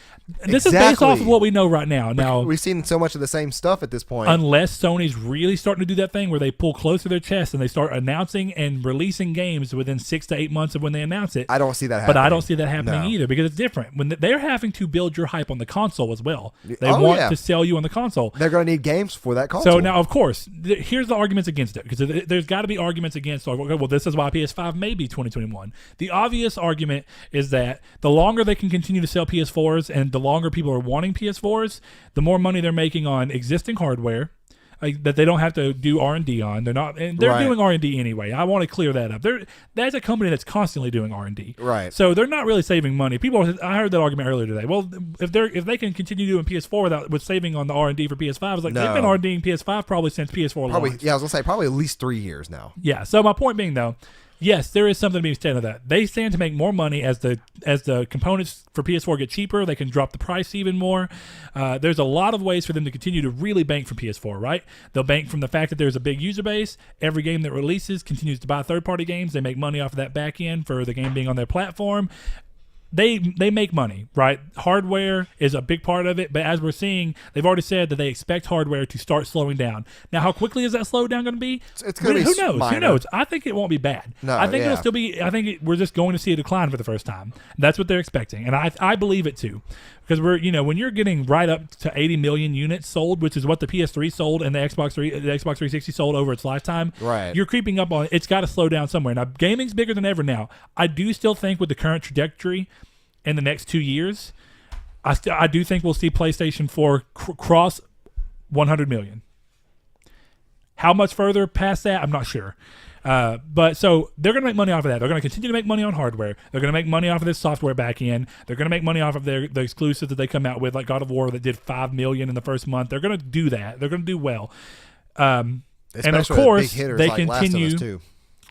This is based off of what we know right now. Now we've seen so much of the same stuff at this point. Unless Sony's really starting to do that thing where they pull close to their chest and they start announcing and releasing games within 6 to 8 months of when they announce it. I don't see that happening. But I don't see that happening either, because it's different. When they're having to build your hype on the console as well. They want to sell you on the console. They're going to need games for that console. So now, of course, here's the arguments against it, because there's got to be arguments against, well, this is why PS5 may be 2021. The obvious argument is that the longer they can continue to sell PS4s and the longer people are wanting PS4s, the more money they're making on existing hardware that they don't have to do R&D on. They're doing R&D anyway. I want to clear that up. That's a company that's constantly doing R&D. Right. So they're not really saving money. I heard that argument earlier today. Well, if they can continue doing PS4 with saving on the R&D for PS5, I was like, they've been R&Ding PS5 probably since PS4 launched. Yeah, I was gonna say probably at least 3 years now. Yeah. So my point being, though, yes, there is something to be said of that. They stand to make more money as the components for PS4 get cheaper. They can drop the price even more. There's a lot of ways for them to continue to really bank from PS4, right? They'll bank from the fact that there's a big user base. Every game that releases continues to buy third-party games. They make money off of that back end for the game being on their platform. They make money, right? Hardware is a big part of it, but as we're seeing, they've already said that they expect hardware to start slowing down. Now, how quickly is that slowdown going to be? It's going to be who knows? minor. Who knows? I think it won't be bad. No, I think it'll still be. We're just going to see a decline for the first time. That's what they're expecting, and I believe it too, because when you're getting right up to 80 million units sold, which is what the PS3 sold and the Xbox 360 sold over its lifetime. Right. You're creeping up on. It's got to slow down somewhere. Now, gaming's bigger than ever now. I do still think with the current trajectory in the next 2 years, I do think we'll see PlayStation 4 cross 100 million. How much further past that, I'm not sure. But so they're going to make money off of that. They're going to continue to make money on hardware. They're going to make money off of this software back end. They're going to make money off of the exclusives that they come out with, like God of War that did $5 million in the first month. They're going to do that. They're going to do well. And of course, they like continue. Last of Us 2.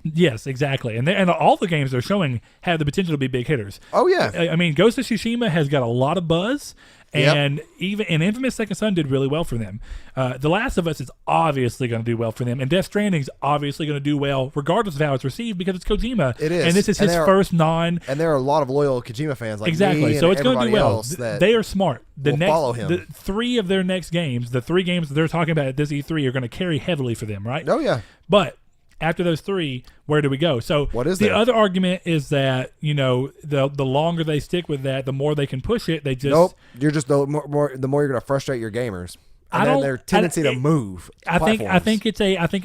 Yes, exactly. And all the games they're showing have the potential to be big hitters. Oh, yeah. I mean, Ghost of Tsushima has got a lot of buzz. And even Infamous Second Son did really well for them. The Last of Us is obviously going to do well for them, and Death Stranding's obviously going to do well, regardless of how it's received, because it's Kojima. It is, and this is his first And there are a lot of loyal Kojima fans, like exactly. me So and it's going to do well. They are smart. Follow him. The 3 of their next games, the 3 games that they're talking about at this E3, are going to carry heavily for them, right? Oh yeah. But after those 3, where do we go? So what is the there? other argument is that, you know, the longer they stick with that, the more they can push it. They just You're just the more you're going to frustrate your gamers. And then their tendency to move. I think it's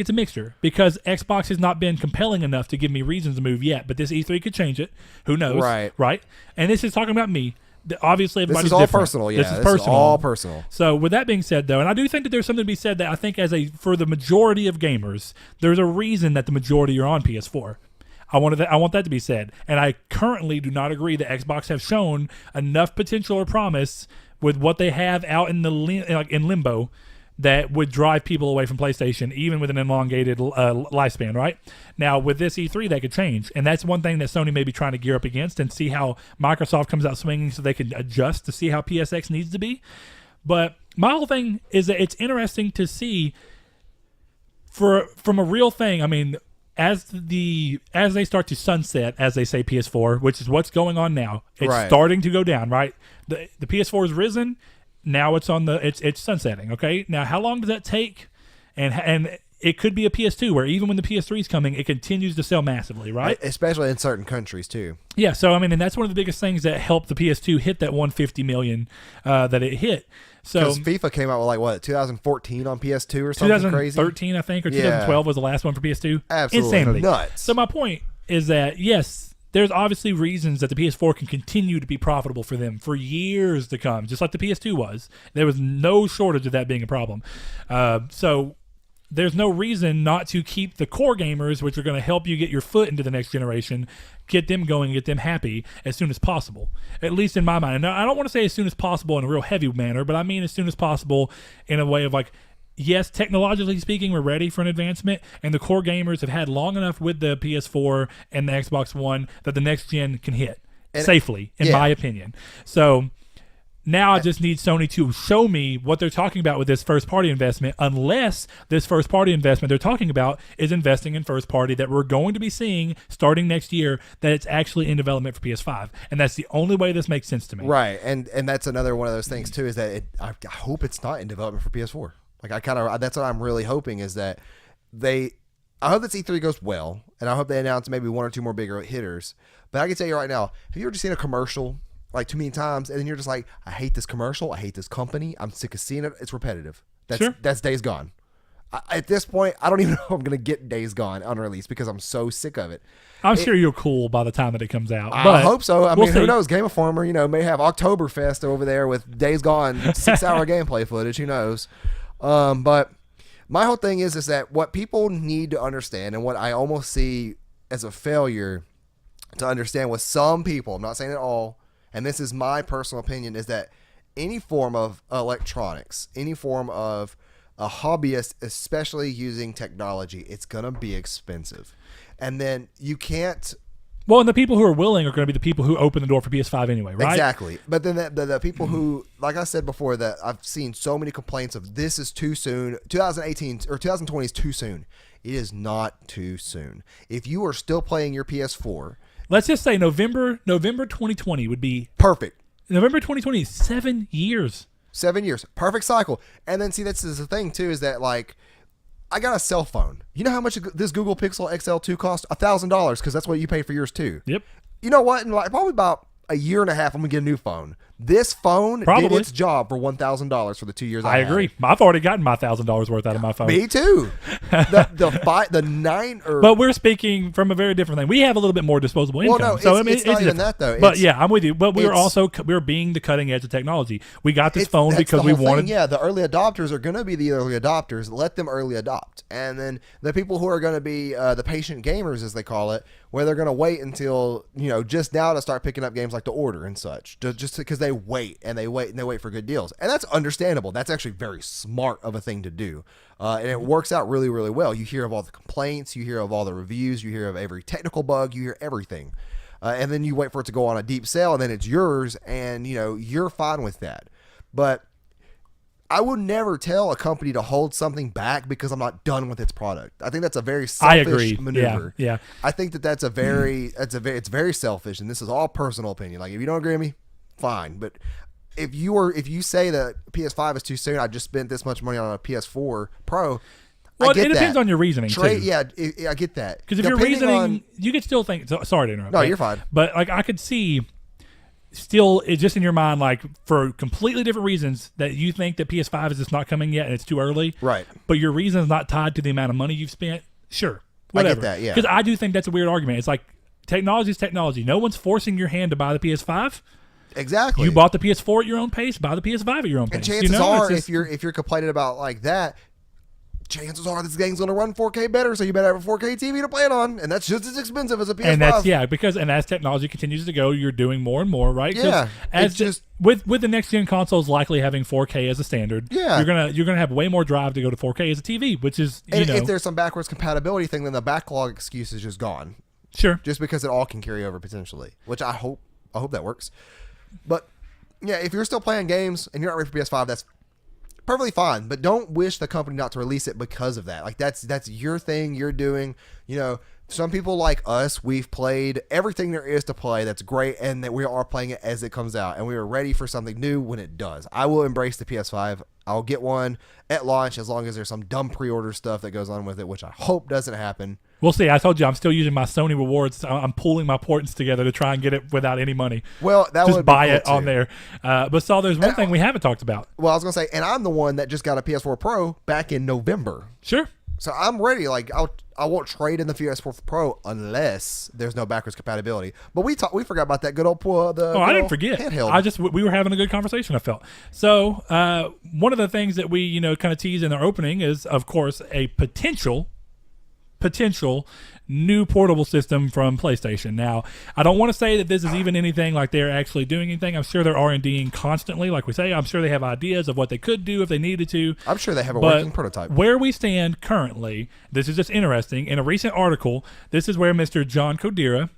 a mixture, because Xbox has not been compelling enough to give me reasons to move yet. But this E3 could change it. Who knows? Right. And this is talking about me. Obviously, everybody's this is all different. personal. Yeah, this is all personal. So, with that being said, though, and I do think that there's something to be said that I think for the majority of gamers, there's a reason that the majority are on PS4. I want that to be said, and I currently do not agree that Xbox have shown enough potential or promise with what they have out in in limbo that would drive people away from PlayStation, even with an elongated lifespan, right? Now, with this E3, that could change. And that's one thing that Sony may be trying to gear up against, and see how Microsoft comes out swinging so they can adjust to see how PSX needs to be. But my whole thing is that it's interesting to see from a real thing. I mean, as they start to sunset, as they say, PS4, which is what's going on now, it's starting to go down, right? The PS4 has risen. Now it's it's sunsetting. Okay. Now, how long does that take? And it could be a PS2 where even when the PS3 is coming, it continues to sell massively, right? Especially in certain countries too. Yeah. So I mean, and that's one of the biggest things that helped the PS2 hit that 150 million that it hit. So because FIFA came out with, like, what, 2014 on PS2 or something crazy? 2013, I think, or 2012 was the last one for PS2. Absolutely insanity nuts. So my point is that yes, there's obviously reasons that the PS4 can continue to be profitable for them for years to come, just like the PS2 was. There was no shortage of that being a problem. So there's no reason not to keep the core gamers, which are going to help you get your foot into the next generation, get them going, get them happy as soon as possible, at least in my mind. And I don't want to say as soon as possible in a real heavy manner, but I mean as soon as possible in a way of like, yes, technologically speaking, we're ready for an advancement, and the core gamers have had long enough with the PS4 and the Xbox One that the next gen can hit safely, in my opinion. So now I just need Sony to show me what they're talking about with this first-party investment, unless this first-party investment they're talking about is investing in first-party that we're going to be seeing starting next year, that it's actually in development for PS5. And that's the only way this makes sense to me. Right, and that's another one of those things, too, is that I hope it's not in development for PS4. Like, that's what I'm really hoping, is that I hope that E3 goes well, and I hope they announce maybe 1 or 2 more bigger hitters. But I can tell you right now, have you ever just seen a commercial like too many times, and then you're just like, I hate this commercial, I hate this company, I'm sick of seeing it, it's repetitive. That's Days Gone. At this point, I don't even know if I'm going to get Days Gone unreleased because I'm so sick of it. I'm sure you're cool by the time that it comes out. I hope so. I mean, who knows? Game Informer, may have Oktoberfest over there with Days Gone 6-hour gameplay footage. Who knows? But my whole thing is that what people need to understand, and what I almost see as a failure to understand with some people, I'm not saying it all, and this is my personal opinion, is that any form of electronics, any form of a hobbyist, especially using technology, it's going to be expensive. And then you can't... Well, and the people who are willing are going to be the people who open the door for PS5 anyway, right? Exactly. But then the people who, like I said before, that I've seen so many complaints of, this is too soon. 2018 or 2020 is too soon. It is not too soon. If you are still playing your PS4... Let's just say November 2020 would be... Perfect. November 2020 is 7 years. 7 years. Perfect cycle. And then, see, that's the thing, too, is that, like, I got a cell phone. You know how much this Google Pixel XL2 cost? $1,000, because that's what you pay for yours, too. Yep. You know what? In, like, probably about a year and a half, I'm going to get a new phone. This phone Probably. did its job for $1,000 for the 2 years I had agree. it. I've already gotten my $1,000 worth out of my phone. Me too. the 9 or But we're speaking from a very different thing. We have a little bit more disposable income. no, so it's not even that, though. But yeah, I'm with you. But we're being the cutting edge of technology. We got this phone because we wanted. Yeah, the early adopters are going to be the early adopters. Let them early adopt, and then the people who are going to be the patient gamers, as they call it, where they're going to wait until just now to start picking up games like The Order and such, just because they wait for good deals, and that's understandable. That's actually very smart of a thing to do, and it works out really, really well. You hear of all the complaints, you hear of all the reviews, you hear of every technical bug, you hear everything, and then you wait for it to go on a deep sale, and then it's yours, and you're fine with that. But I would never tell a company to hold something back because I'm not done with its product. I think that's a very selfish maneuver. Yeah. I think that's it's very selfish, and this is all personal opinion. Like, if you don't agree with me, fine. But if you say that PS5 is too soon, I just spent this much money on a PS4 Pro. Well, it depends on your reasoning too. Yeah, I get that. Because if your reasoning, you could still think. Sorry to interrupt. No, you're fine. But like, I could see. Still, it's just in your mind, like, for completely different reasons, that you think that PS5 is just not coming yet and it's too early. Right. But your reason is not tied to the amount of money you've spent. Sure. Whatever. I get that, yeah. Because I do think that's a weird argument. It's like, technology is technology. No one's forcing your hand to buy the PS5. Exactly. You bought the PS4 at your own pace. Buy the PS5 at your own pace. And chances are, if you're complaining about like that, chances are this game's going to run 4K better, so you better have a 4K TV to play it on, and that's just as expensive as a PS5. And that's as technology continues to go, you're doing more and more, right? Yeah, as just with the next gen consoles likely having 4K as a standard. Yeah, you're gonna have way more drive to go to 4K as a TV, which is if there's some backwards compatibility thing, then the backlog excuse is just gone. Sure, just because it all can carry over potentially, which I hope that works. But yeah, if you're still playing games and you're not ready for PS5, that's perfectly fine, but don't wish the company not to release it because of that. Like, that's your thing, you're doing. Some people like us, we've played everything there is to play that's great, and that we are playing it as it comes out, and we are ready for something new when it does. I will embrace the PS5. I'll get one at launch as long as there's some dumb pre-order stuff that goes on with it, which I hope doesn't happen. We'll see. I told you I'm still using my Sony rewards. I'm pulling my portents together to try and get it without any money. Well, that just would buy be cool it on there. But Saul, there's one thing we haven't talked about. Well, I was gonna say, and I'm the one that just got a PS4 Pro back in November. Sure. So I'm ready. Like, I won't trade in the PS4 Pro unless there's no backwards compatibility. But we forgot about that good old I didn't forget. Handheld. We were having a good conversation, I felt. So one of the things that we kind of tease in our opening is, of course, a potential new portable system from PlayStation. Now, I don't want to say that this is even anything like they're actually doing anything. I'm sure they're R&Ding constantly, like we say. I'm sure they have ideas of what they could do if they needed to. I'm sure they have a working prototype. Where we stand currently, this is just interesting. In a recent article, this is where Mr. John Kodera,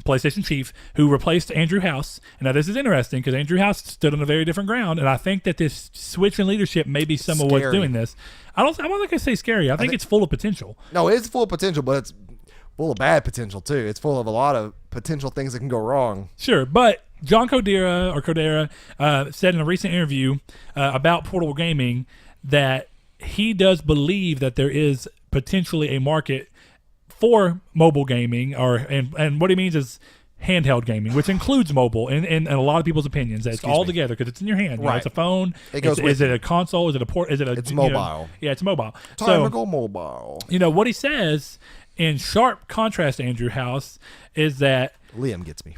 PlayStation chief, who replaced Andrew House. And now this is interesting because Andrew House stood on a very different ground, and I think that this switch in leadership may be some of what's doing this. I'm not going to say scary. I think it's full of potential. No, it is full of potential, but it's full of bad potential too. It's full of a lot of potential things that can go wrong. Sure, but John Kodera said in a recent interview about portable gaming that he does believe that there is potentially a market for mobile gaming, and what he means is handheld gaming, which includes mobile in a lot of people's opinions. It's all together because it's in your hand. Right. It's a phone. Is it a console? Is it a port? It's mobile. Yeah, it's mobile. Time to go mobile. What he says, in sharp contrast to Andrew House, is that Liam gets me.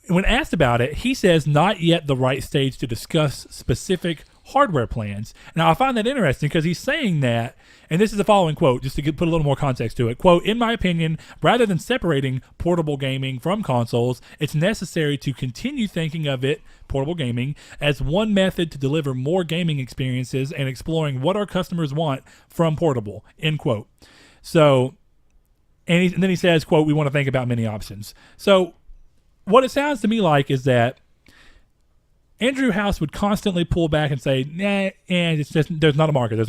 When asked about it, he says not yet the right stage to discuss specific hardware plans. Now, I find that interesting because he's saying that, and this is the following quote, just to put a little more context to it. Quote, "In my opinion, rather than separating portable gaming from consoles, it's necessary to continue thinking of it, portable gaming, as one method to deliver more gaming experiences and exploring what our customers want from portable," end quote. So, and then he says, quote, "We want to think about many options." So, what it sounds to me like is that Andrew House would constantly pull back and say, it's just, there's not a market.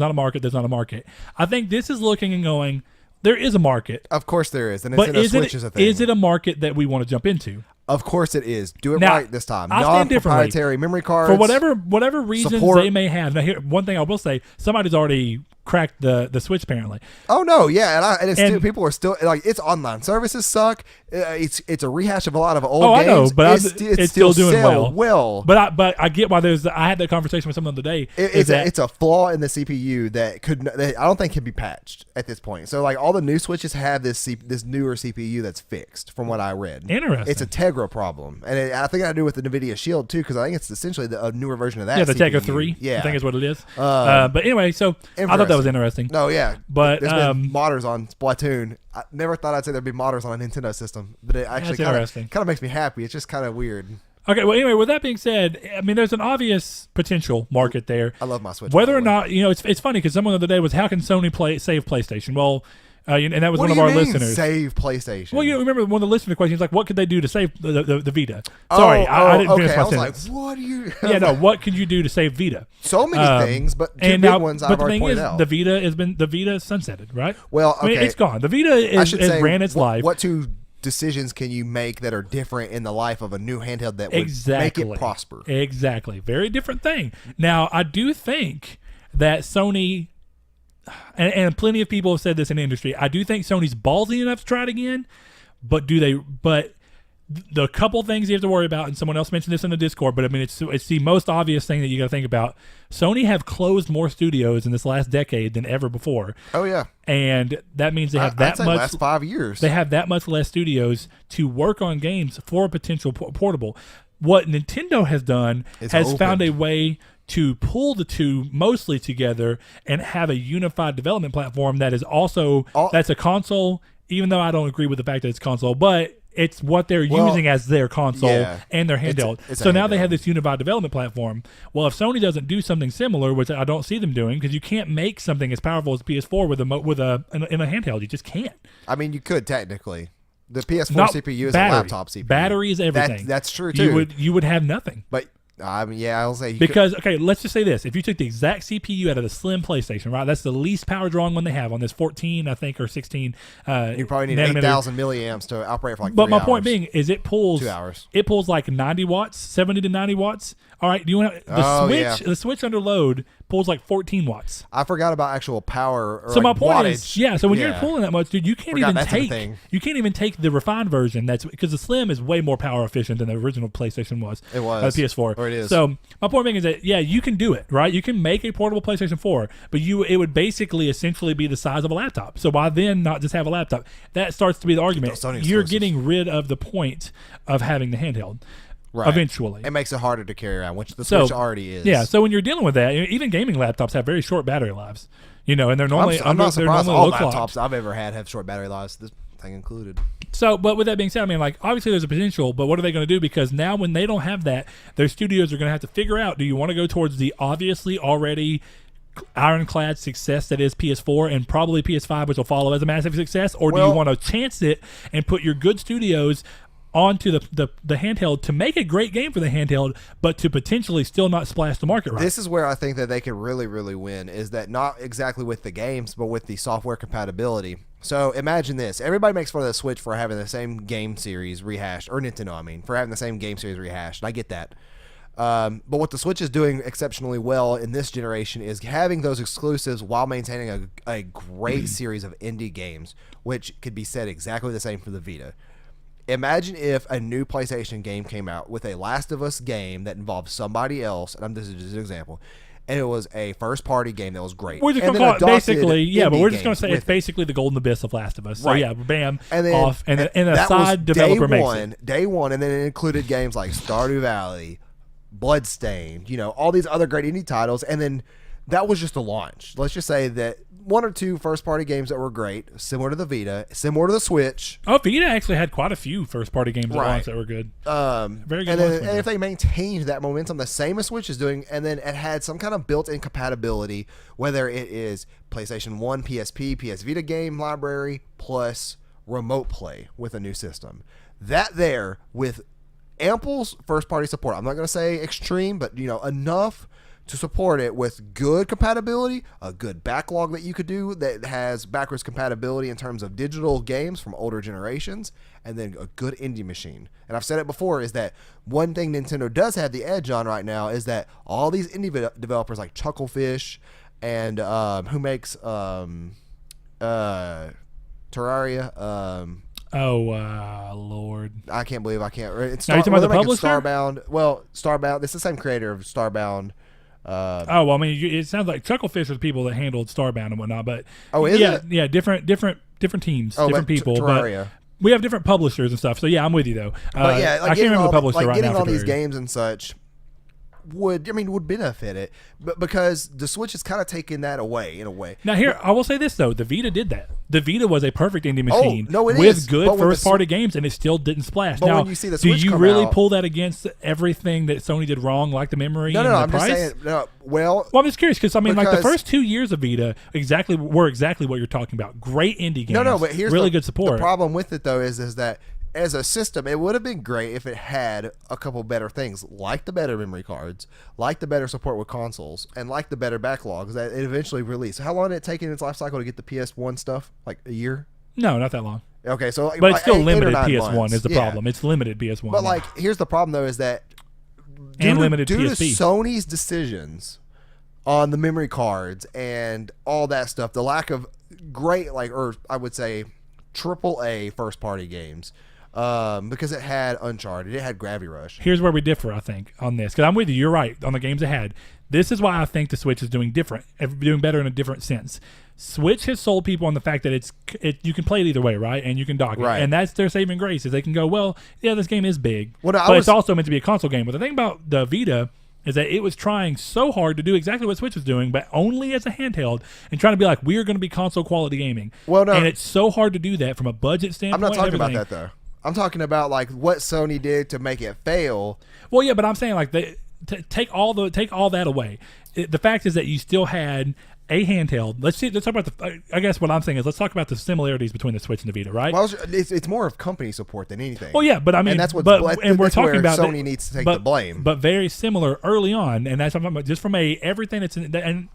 I think this is looking and going, there is a market. Of course there is. And Switch is a thing. Is it a market that we want to jump into? Of course it is. Do it right this time. I stand Non-proprietary memory cards. For whatever reasons support. they may have. Now, here, one thing I will say, somebody's already cracked the Switch apparently. Oh no, yeah, and still, people are still like, its online services suck. It's a rehash of a lot of old games. I know, but it's still doing well. But I get why I had that conversation with someone the other day. It's a flaw in the CPU that I don't think can be patched at this point. So like all the new Switches have this newer CPU that's fixed, from what I read. Interesting. It's a Tegra problem, and I think it had to do with the NVIDIA Shield too, because I think it's essentially a newer version of that. Yeah, the CPU. Tegra 3. Yeah, I think is what it is. But anyway, so I thought that was interesting. No, yeah, but there's been modders on Splatoon. I never thought I'd say there'd be modders on a Nintendo system, but it actually kind of makes me happy. It's just kind of weird. Okay, well, anyway, with that being said, I mean, there's an obvious potential market there. I love my Switch. Whether or not, it's funny because someone the other day was, how can Sony save PlayStation? Well, and that was one of our listeners. Save PlayStation. Well, remember one of the listener questions, like, what could they do to save the Vita? Sorry, I didn't finish my sentence. Like, what do you? Yeah, no. What could you do to save Vita? So many things, but two big ones I've already pointed out. The Vita is sunsetted, right? Well, okay, I mean, it's gone. The Vita has ran its life. What two decisions can you make that are different in the life of a new handheld that would make it prosper? Exactly, very different thing. Now, I do think that Sony. And plenty of people have said this in the industry. I do think Sony's ballsy enough to try it again, but the couple things you have to worry about, and someone else mentioned this in the Discord, but I mean, it's the most obvious thing that you got to think about. Sony have closed more studios in this last decade than ever before. Oh yeah, and that means they have that much. Last 5 years, they have that much less studios to work on games for a potential portable. What Nintendo has done has found a way to pull the two mostly together and have a unified development platform that is also that's a console, even though I don't agree with the fact that it's console, but it's what they're using as their console and their handheld. So now they have this unified development platform. Well, if Sony doesn't do something similar, which I don't see them doing, because you can't make something as powerful as PS4 in a handheld, you just can't. I mean, you could technically. The PS4 CPU is a laptop CPU. Battery is everything. That's true too. You would have nothing. But I mean, yeah, I'll say okay, let's just say this: if you took the exact CPU out of the slim PlayStation, right, that's the least power drawing one they have on this 14, I think, or 16. You probably need 8,000 milliamps to operate for like. But 3 my hours. point being is, it pulls 2 hours. It pulls like 90 watts, 70 to 90 watts. All right, do you want the Switch? Yeah. The Switch under load pulls like 14 watts. I forgot about actual power. Or so like my point wattage. is, so when you're pulling that much, dude, you can't even take the refined version. That's because the Slim is way more power efficient than the original PlayStation was. It was the PS4, or it is. So my point being is that you can do it, right? You can make a portable PlayStation 4, but it would basically essentially be the size of a laptop. So why then not just have a laptop? That starts to be the argument. You're getting rid of the point of having the handheld. Right. Eventually, it makes it harder to carry around, which the Switch already is. Yeah, so when you're dealing with that, even gaming laptops have very short battery lives. And they're normally I'm not surprised all laptops clocked. I've ever had have short battery lives. This thing included. So, but with that being said, I mean, like, obviously there's a potential, but what are they going to do? Because now when they don't have that, their studios are going to have to figure out: do you want to go towards the obviously already ironclad success that is PS4 and probably PS5, which will follow as a massive success, or do you want to chance it and put your good studios onto the handheld to make a great game for the handheld, but to potentially still not splash the market right? This is where I think that they could really, really win, is that not exactly with the games, but with the software compatibility. So imagine this. Everybody makes fun of the Switch for having the same game series rehashed, or Nintendo, I mean, for having the same game series rehashed. And I get that. But what the Switch is doing exceptionally well in this generation is having those exclusives while maintaining a great series of indie games, which could be said exactly the same for the Vita. Imagine if a new PlayStation game came out with a Last of Us game that involved somebody else, and this is just an example, and it was a first-party game that was great. We're just going to call it basically, but we're just going to say it's basically the golden abyss of Last of Us. So right. Bam, and then, off, and a side developer makes it. Day one, and then it included games like Stardew Valley, Bloodstained, all these other great indie titles, and then that was just a launch. Let's just say that 1 or 2 first-party games that were great, similar to the Vita, similar to the Switch. Oh, Vita actually had quite a few first-party games at once that were good. Very good. And if they maintained that momentum, the same as Switch is doing, and then it had some kind of built-in compatibility, whether it is PlayStation 1, PSP, PS Vita game library, plus remote play with a new system. That there, with ample first-party support. I'm not going to say extreme, but enough to support it with good compatibility, a good backlog that you could do that has backwards compatibility in terms of digital games from older generations, and then a good indie machine. And I've said it before, is that one thing Nintendo does have the edge on right now is that all these indie developers like Chucklefish and who makes Terraria. Lord. I can't believe I can't. It's Now, you talking about the publisher? Starbound. Well, Starbound. It's the same creator of Starbound. Well, I mean, it sounds like Chucklefish are the people that handled Starbound and whatnot, but is it? Yeah, different teams, different people, Terraria. but we have different publishers and stuff. So yeah, I'm with you though. But yeah, like I can't remember the publisher right getting now. all these games and such would benefit it, but because the Switch is kind of taking that away in a way. Now here, I will say this though: the Vita did that. The Vita was a perfect indie machine with good first-party games, and it still didn't splash. But now, when you see the Switch do you come really out, pull that against everything that Sony did wrong, like the memory and the I'm price? just saying. Well, I'm just curious because I mean, like the first 2 years of Vita were exactly what you're talking about. Great indie games. But here's really good support. The problem with it though is that as a system, it would have been great if it had a couple better things, like the better memory cards, like the better support with consoles, and like the better backlogs that it eventually released. How long did it take in its life cycle to get the PS1 stuff? Like a year? No, not that long. Okay, so but it's still limited 8 or 9 PS1 months. is the problem. It's limited PS1. But like, here's the problem though: is that limited due to PSP. Sony's decisions on the memory cards and all that stuff, the lack of great, or I would say, AAA first party games. Because it had Uncharted, it had Gravity Rush. Here's where we differ, I think, on this. Because I'm with you. You're right on the games it had. This is why I think the Switch is doing better in a different sense. Switch has sold people on the fact that you can play it either way, right? And you can dock it. Right. And that's their saving grace is they can go, well, yeah, this game is big. Well, but it's also meant to be a console game. But the thing about the Vita is that it was trying so hard to do exactly what Switch was doing, but only as a handheld and trying to be like, we're going to be console quality gaming. Well, no. And it's so hard to do that from a budget standpoint. I'm not talking about that, though. I'm talking about like what Sony did to make it fail. Well, yeah, but I'm saying like take all that away. The fact is that you still had a handheld. Let's talk about I guess what I'm saying is let's talk about the similarities between the Switch and the Vita, right? Well, it's more of company support than anything. Well, yeah, but I mean, and that's what. And we're talking about Sony needs to take the blame, but very similar early on, and that's what I'm talking about. Just from everything that's in, and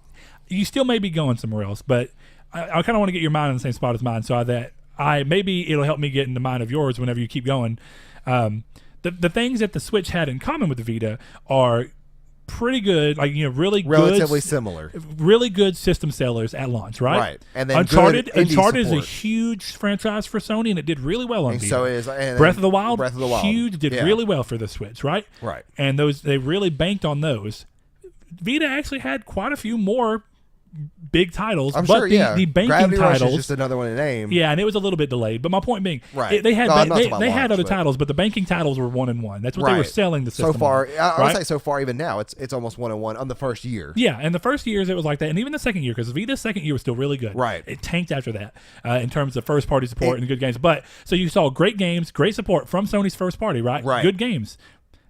you still may be going somewhere else, but I kind of want to get your mind in the same spot as mine, so that maybe it'll help me get in the mind of yours whenever you keep going. The things that the Switch had in common with the Vita are pretty good, relatively similar, really good system sellers at launch, right? Right, and then Uncharted is a huge franchise for Sony, and it did really well on and Vita. So is Breath of the Wild, huge, did really well for the Switch, right? Right, and they really banked on those. Vita actually had quite a few more big titles, I'm but sure, the banking Gravity titles Rush is just another one to name. Yeah, and it was a little bit delayed. But my point being, right. They had they had other titles, but the banking titles were 1-1. That's what they were selling the system. So far, I would right? say so far even now it's almost 1-1 on the first year. Yeah, and the first years it was like that, and even the second year because Vita's second year was still really good. Right, it tanked after that in terms of first party support and good games. But so you saw great games, great support from Sony's first party, right? Right, good games.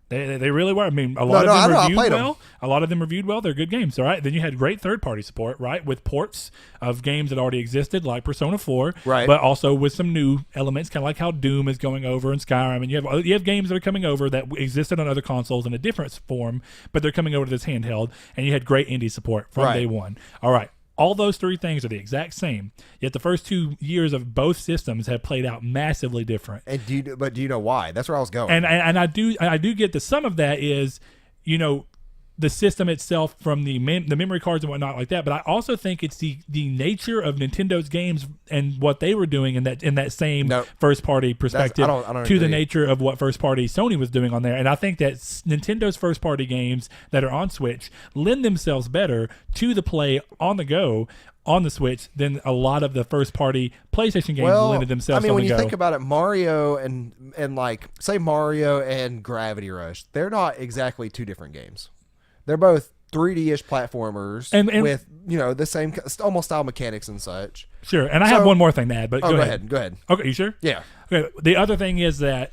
They really were. I mean, a lot of them reviewed well. A lot of them reviewed well. They're good games, all right? Then you had great third-party support, right, with ports of games that already existed, like Persona 4, right, but also with some new elements, kind of like how Doom is going over and Skyrim. And you have games that are coming over that existed on other consoles in a different form, but they're coming over to this handheld. And you had great indie support from day one. All right. All those three things are the exact same. Yet the first 2 years of both systems have played out massively different. And do you know why? That's where I was going. And I do get that some of that is, the system itself from the memory cards and whatnot like that. But I also think it's the nature of Nintendo's games and what they were doing in that same first party perspective I don't to agree. the nature of what first party Sony was doing on there. And I think that Nintendo's first party games that are on Switch lend themselves better to the play on the go on the Switch than a lot of the first party PlayStation games lended themselves on the go. I mean, when you think about it, Mario and like say Mario and Gravity Rush, they're not exactly two different games. They're both 3D-ish platformers and with the same almost style mechanics and such. Sure, and I have one more thing to add, but go ahead. Go ahead. Okay, you sure? Yeah. Okay. The other thing is that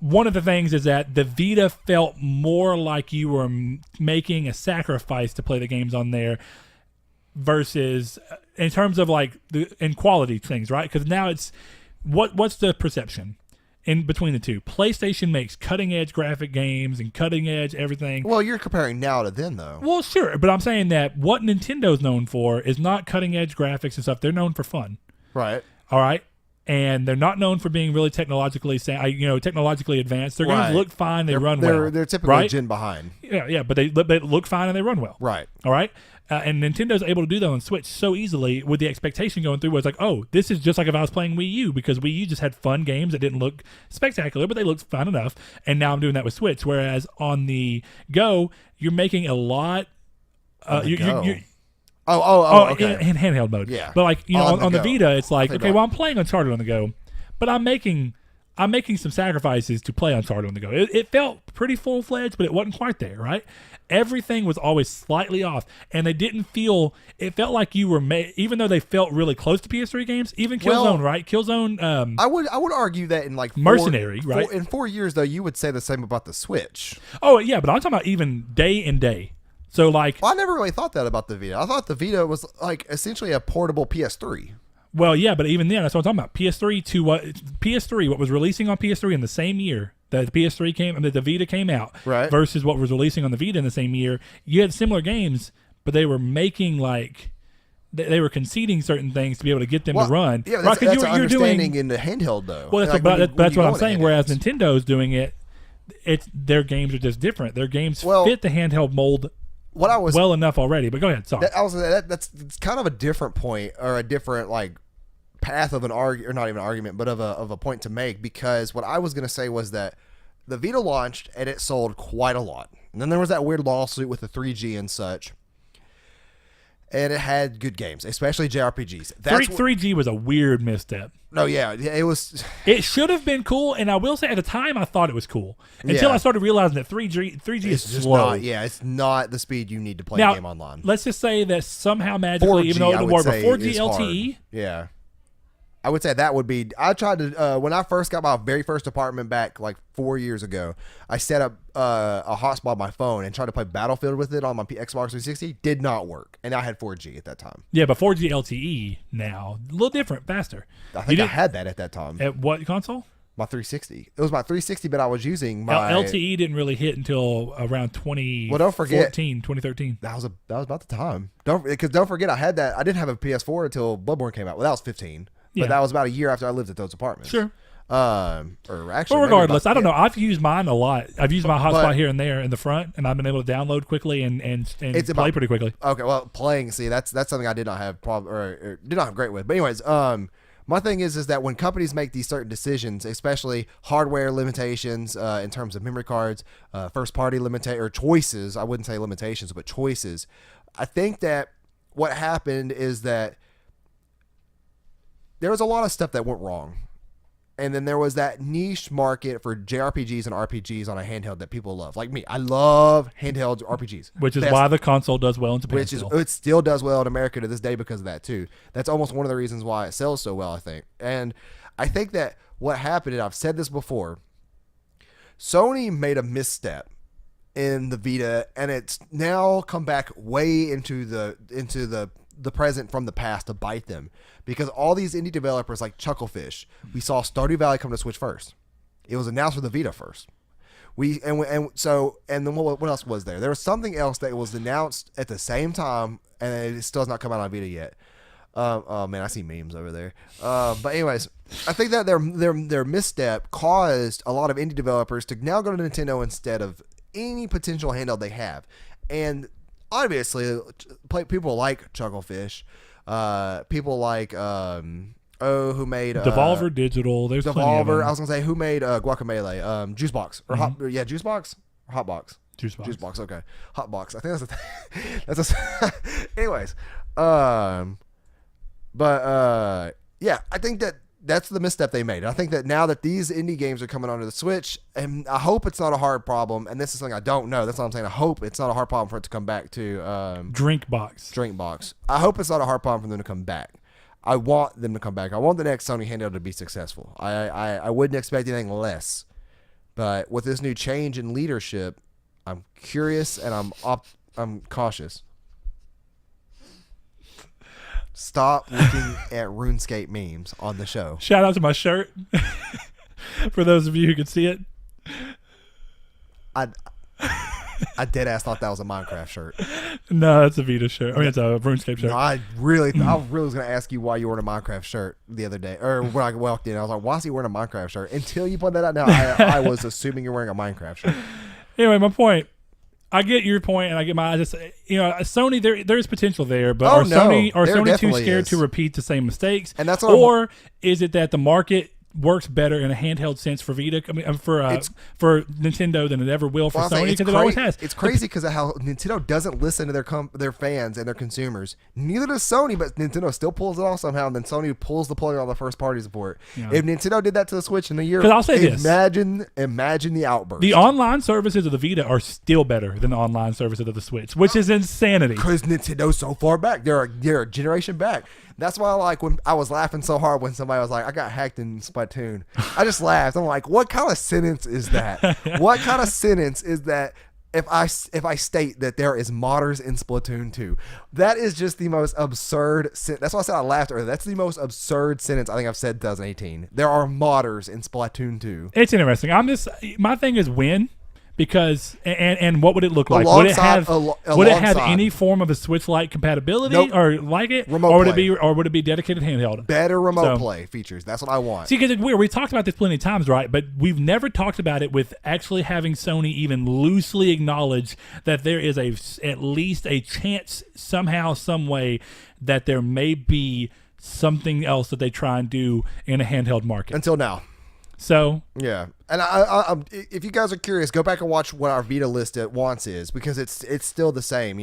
one of the things is that the Vita felt more like you were making a sacrifice to play the games on there versus in terms of like in quality things, right? Because now it's what's the perception in between the two? PlayStation makes cutting edge graphic games and cutting edge everything. Well, you're comparing now to then, though. Well, sure, but I'm saying that what Nintendo's known for is not cutting edge graphics and stuff. They're known for fun. Right. All right. and they're not known for being really technologically advanced. Their Right. games look fine, they run they're, well. They're typically right? gen behind. Yeah, but they look fine and they run well. Right. All right. And Nintendo's able to do that on Switch so easily with the expectation going through where it's like, oh, this is just like if I was playing Wii U, because Wii U just had fun games that didn't look spectacular, but they looked fun enough. And now I'm doing that with Switch. Whereas on the Go, you're making a lot. Okay. In handheld mode. Yeah. But like, on the go. Vita, it's like, Okay, okay, go well, I'm playing Uncharted on the go, but I'm making some sacrifices to play Uncharted on the go. It felt pretty full-fledged, but it wasn't quite there, right? Everything was always slightly off, and they didn't feel. It felt like you were even though they felt really close to PS3 games. Even Killzone, right? Killzone. I would argue that in like Mercenary, right? In 4 years though, you would say the same about the Switch. Oh yeah, but I'm talking about even day and day. So like, Well, I never really thought that about the Vita. I thought the Vita was like essentially a portable PS3. well, yeah, but even then, that's what I'm talking about. PS3, what was releasing on PS3 in the same year that the Vita came out, Right. versus what was releasing on the Vita in the same year. You had similar games, but they were making like they were conceding certain things to be able to get them to run. Yeah, right? that's You're understanding doing in the handheld though. well. That's, Like, that's what I'm saying. Whereas handhelds. Nintendo's doing it, their games are just different. Their games fit the handheld mold what I was well enough already. But go ahead. Sorry. that's kind of a different point or a different like path of an argument, or not even an argument, but of a point to make, because what I was going to say was that the Vita launched and it sold quite a lot. And then there was that weird lawsuit with the 3G and such. And it had good games, especially JRPGs. 3G was a weird misstep. No, yeah, it was. It should have been cool, and I will say at the time I thought it was cool until I started realizing that 3G It's is just slow. not. Yeah, it's not the speed you need to play Now, a game online. let's just say that somehow magically, 4G, even though I it would was say, 4G is hard. LTE, Yeah. I would say that would be. I tried to when I first got my very first apartment back like 4 years ago. I set up a hotspot on my phone and tried to play Battlefield with it on my Xbox 360. Did not work, and I had 4G at that time. yeah, but 4G LTE now a little different, faster. I think I had that at that time. At what console? My 360. It was my 360, but I was using my LTE didn't really hit until around 2014, Well, don't forget 2013. That was about the time. Don't forget I had that. I didn't have a PS4 until Bloodborne came out. Well, that was 15. Yeah. But that was about a year after I lived at those apartments. Sure. Or actually, But maybe regardless, about- I don't know. I've used mine a lot. I've used my hotspot But- here and there in the front, and I've been able to download quickly and play pretty quickly. Okay, well, playing. See, that's something I did not have or did not have great with. But anyways, my thing is that when companies make these certain decisions, especially hardware limitations in terms of memory cards, first party or choices. I wouldn't say limitations, but choices. I think that what happened is that there was a lot of stuff that went wrong. And then there was that niche market for JRPGs and RPGs on a handheld that people love. Like me, I love handheld RPGs. Which is why the console does well in Japan. It still does well in America to this day because of that too. That's almost one of the reasons why it sells so well, I think. And I think that what happened, and I've said this before, Sony made a misstep in the Vita, and it's now come back way into the present from the past to bite them, because all these indie developers like Chucklefish, we saw Stardew Valley come to Switch first. It was announced for the Vita first. And then what else was there? There was something else that was announced at the same time, and it still has not come out on Vita yet. Oh man, I see memes over there. But anyways, I think that their misstep caused a lot of indie developers to now go to Nintendo instead of any potential handheld they have, and obviously, people like Chucklefish, people like who made Devolver Digital. There's plenty of them. I was gonna say who made Guacamelee, Juicebox or Juicebox or Hotbox. Juicebox, okay, Hotbox. I think that's a anyways, yeah, I think that's the misstep they made. I think that now that these indie games are coming onto the Switch, and I hope it's not a hard problem, and this is something I don't know. That's what I'm saying. I hope it's not a hard problem for it to come back to Drinkbox. I hope it's not a hard problem for them to come back. I want them to come back. I want the next Sony handheld to be successful. I wouldn't expect anything less. But with this new change in leadership, I'm curious and I'm cautious. Stop looking at RuneScape memes on the show. Shout out to my shirt. For those of you who can see it. I dead ass thought that was a Minecraft shirt. No, it's a Vita shirt. I mean, it's a RuneScape shirt. No, I really was gonna ask you why you were wearing a Minecraft shirt the other day, or when I walked in, I was like, why is he wearing a Minecraft shirt? Until you pointed that out, now I was assuming you're wearing a Minecraft shirt. Anyway, my point. I get your point, and I get my. Sony. There's potential there, but are Sony too scared to repeat the same mistakes? And that's what or is it that the market works better in a handheld sense for Vita, for Nintendo than it ever will for Sony, because it always has. It's crazy because of how Nintendo doesn't listen to their fans and their consumers. Neither does Sony, but Nintendo still pulls it off somehow, and then Sony pulls the plug on the first party support. Yeah. If Nintendo did that to the Switch in a year, I'll say imagine the outburst. The online services of the Vita are still better than the online services of the Switch, which is insanity. Because Nintendo's so far back. They're a generation back. That's why, like, when I was laughing so hard when somebody was like, I got hacked in Splatoon. I just laughed. I'm like, what kind of sentence is that? What kind of sentence is that if I state that there is modders in Splatoon 2? That is just the most absurd that's why I said I laughed earlier. That's the most absurd sentence I think I've said in 2018. There are modders in Splatoon 2. It's interesting. My thing is when. Because and what would it look like? Would it have any form of a Switch-like compatibility or like it, or would it be dedicated handheld? Better remote play features. That's what I want. See, because it's weird. We talked about this plenty of times, right? But we've never talked about it with actually having Sony even loosely acknowledge that there is at least a chance somehow, some way that there may be something else that they try and do in a handheld market. Until now. So yeah, and I if you guys are curious, go back and watch what our Vita list at once is, because it's still the same,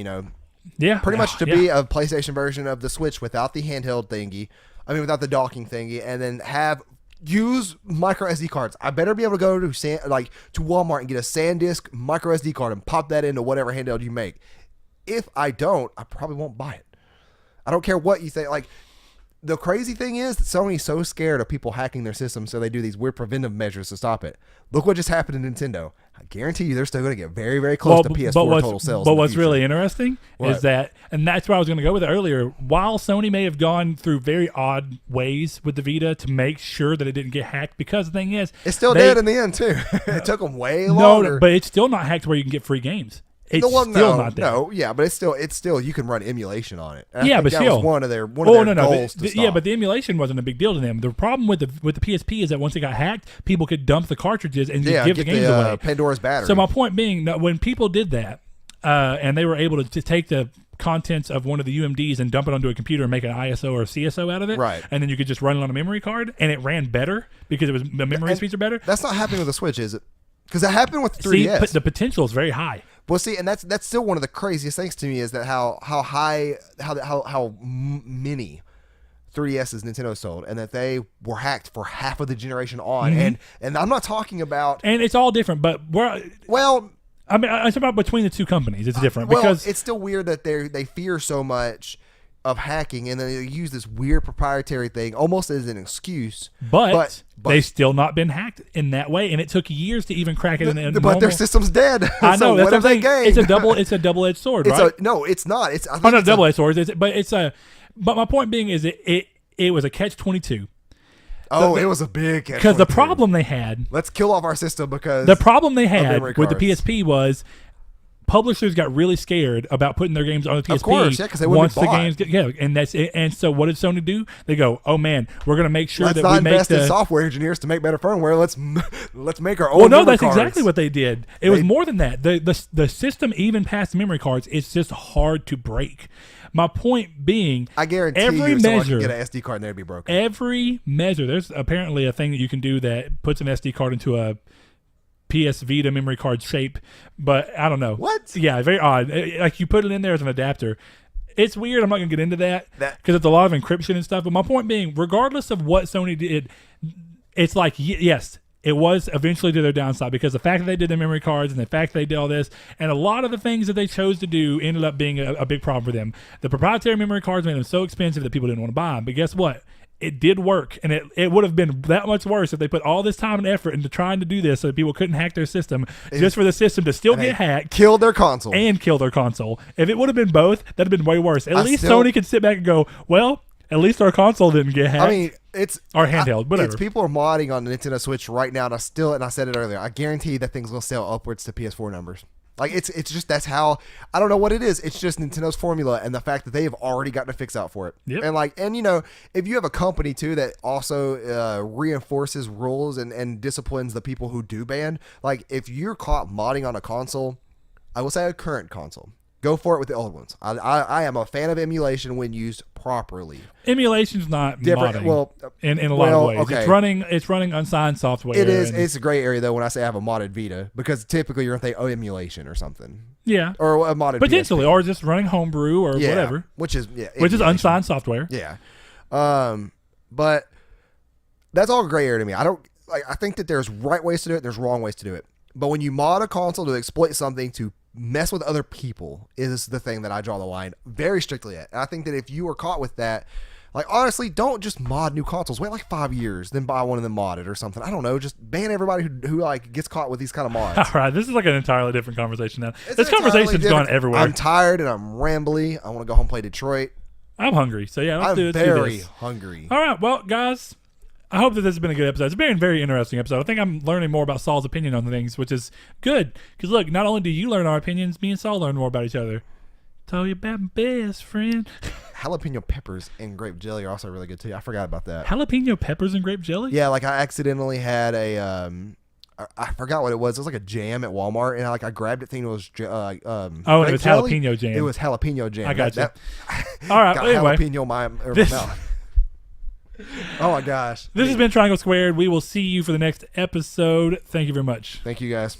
Yeah, pretty much to be a PlayStation version of the Switch without the handheld thingy. I mean, without the docking thingy, and then use micro SD cards. I better be able to go to Walmart and get a SanDisk micro SD card and pop that into whatever handheld you make. If I don't, I probably won't buy it. I don't care what you think. Like, the crazy thing is that Sony's so scared of people hacking their system, so they do these weird preventive measures to stop it. Look what just happened to Nintendo. I guarantee you they're still going to get very, very close to PS4 total sales. But what's really interesting is that, and that's where I was going to go with it earlier, while Sony may have gone through very odd ways with the Vita to make sure that it didn't get hacked, because the thing is... It's still dead in the end, too. It took them way longer. No, but it's still not hacked where you can get free games. It's still not there. No, yeah, but it's still you can run emulation on it. And yeah, but that still was one of their goals to stop. Yeah, but the emulation wasn't a big deal to them. The problem with the PSP is that once it got hacked, people could dump the cartridges and just give the games away. Pandora's battery. So my point being that when people did that, and they were able to take the contents of one of the UMDs and dump it onto a computer and make an ISO or a CSO out of it, right? And then you could just run it on a memory card, and it ran better because the memory speeds are better. That's not happening with the Switch, is it? Because it happened with 3DS. See, the potential is very high. Well, see, and that's still one of the craziest things to me is that how many 3DSs Nintendo sold, and that they were hacked for half of the generation on, and I'm not talking about, and it's all different, but I mean, it's about between the two companies. It's different because it's still weird that they fear so much of hacking, and then they use this weird proprietary thing almost as an excuse. But they've still not been hacked in that way, and it took years to even crack it. But their system's dead. I know. So what have they gained? It's a double-edged sword, right? No, it's not. It's not a double-edged sword. But my point being is it was a catch-22. Oh, it was a big catch-22. Because the problem they had. Let's kill off our system because the problem they had with the PSP was. Publishers got really scared about putting their games on the PSP. Of course, yeah, because they wouldn't be bought. And so what did Sony do? They go, oh man, we're going to make sure that we invest in software engineers to make better firmware. Let's make our own. Well, no, that's exactly what they did. It was more than that. The system, even past memory cards, it's just hard to break. My point being, I guarantee every someone can get an SD card and they'd be broken. Every measure, there's apparently a thing that you can do that puts an SD card into a PS Vita memory card shape, but I don't know. What? Yeah, very odd. Like you put it in there as an adapter. It's weird. I'm not going to get into that because it's a lot of encryption and stuff. But my point being, regardless of what Sony did, it's like, yes, it was eventually to their downside because the fact that they did the memory cards and the fact that they did all this and a lot of the things that they chose to do ended up being a big problem for them. The proprietary memory cards made them so expensive that people didn't want to buy them. But guess what? It did work, and it would have been that much worse if they put all this time and effort into trying to do this so that people couldn't hack their system just for the system to still get hacked. Kill their console. And kill their console. If it would have been both, that would have been way worse. At least Sony could sit back and go, well, at least our console didn't get hacked. I mean, our handheld, whatever. People are modding on the Nintendo Switch right now, and I said it earlier, I guarantee that thing's going to sell upwards to PS4 numbers. Like it's just that's how I don't know what it is. It's just Nintendo's formula and the fact that they have already gotten a fix out for it. Yep. And you know, if you have a company too that also reinforces rules and disciplines the people who do ban, like if you're caught modding on a console, I will say a current console, go for it with the old ones. I am a fan of emulation when used properly. Emulation's not Different. modding. Well, in a lot of ways, okay. It's running unsigned software. It is. It's a gray area though when I say I have a modded Vita, because typically you're gonna think emulation or something. Yeah. Or a modded potentially, PSP. or just running homebrew or whatever, which is unsigned software. Yeah. But that's all gray area to me. I think that there's right ways to do it. There's wrong ways to do it. But when you mod a console to exploit something to mess with other people is the thing that I draw the line very strictly at. And I think that if you are caught with that, like honestly, don't just mod new consoles. Wait like 5 years, then buy one of them modded or something. I don't know. Just ban everybody who like gets caught with these kind of mods. All right, this is like an entirely different conversation now. This conversation's gone everywhere. I'm tired and I'm rambly. I want to go home and play Detroit. I'm hungry, so yeah, let's do very this. hungry. All right, well, guys, I hope that this has been a good episode. It's been a very interesting episode. I think I'm learning more about Saul's opinion on things, which is good. Because look, not only do you learn our opinions, me and Saul learn more about each other. Tell you about my best friend. Jalapeno peppers and grape jelly are also really good too. I forgot about that. Jalapeno peppers and grape jelly? Yeah, like I accidentally had a I forgot what it was. It was like a jam at Walmart, and I grabbed it thinking it was it was jelly. jalapeno jam. It was jalapeno jam. I got you. All right, got anyway. Jalapeno my mouth. Oh my gosh. This has been Triangle Squared. We will see you for the next episode. Thank you very much. Thank you guys.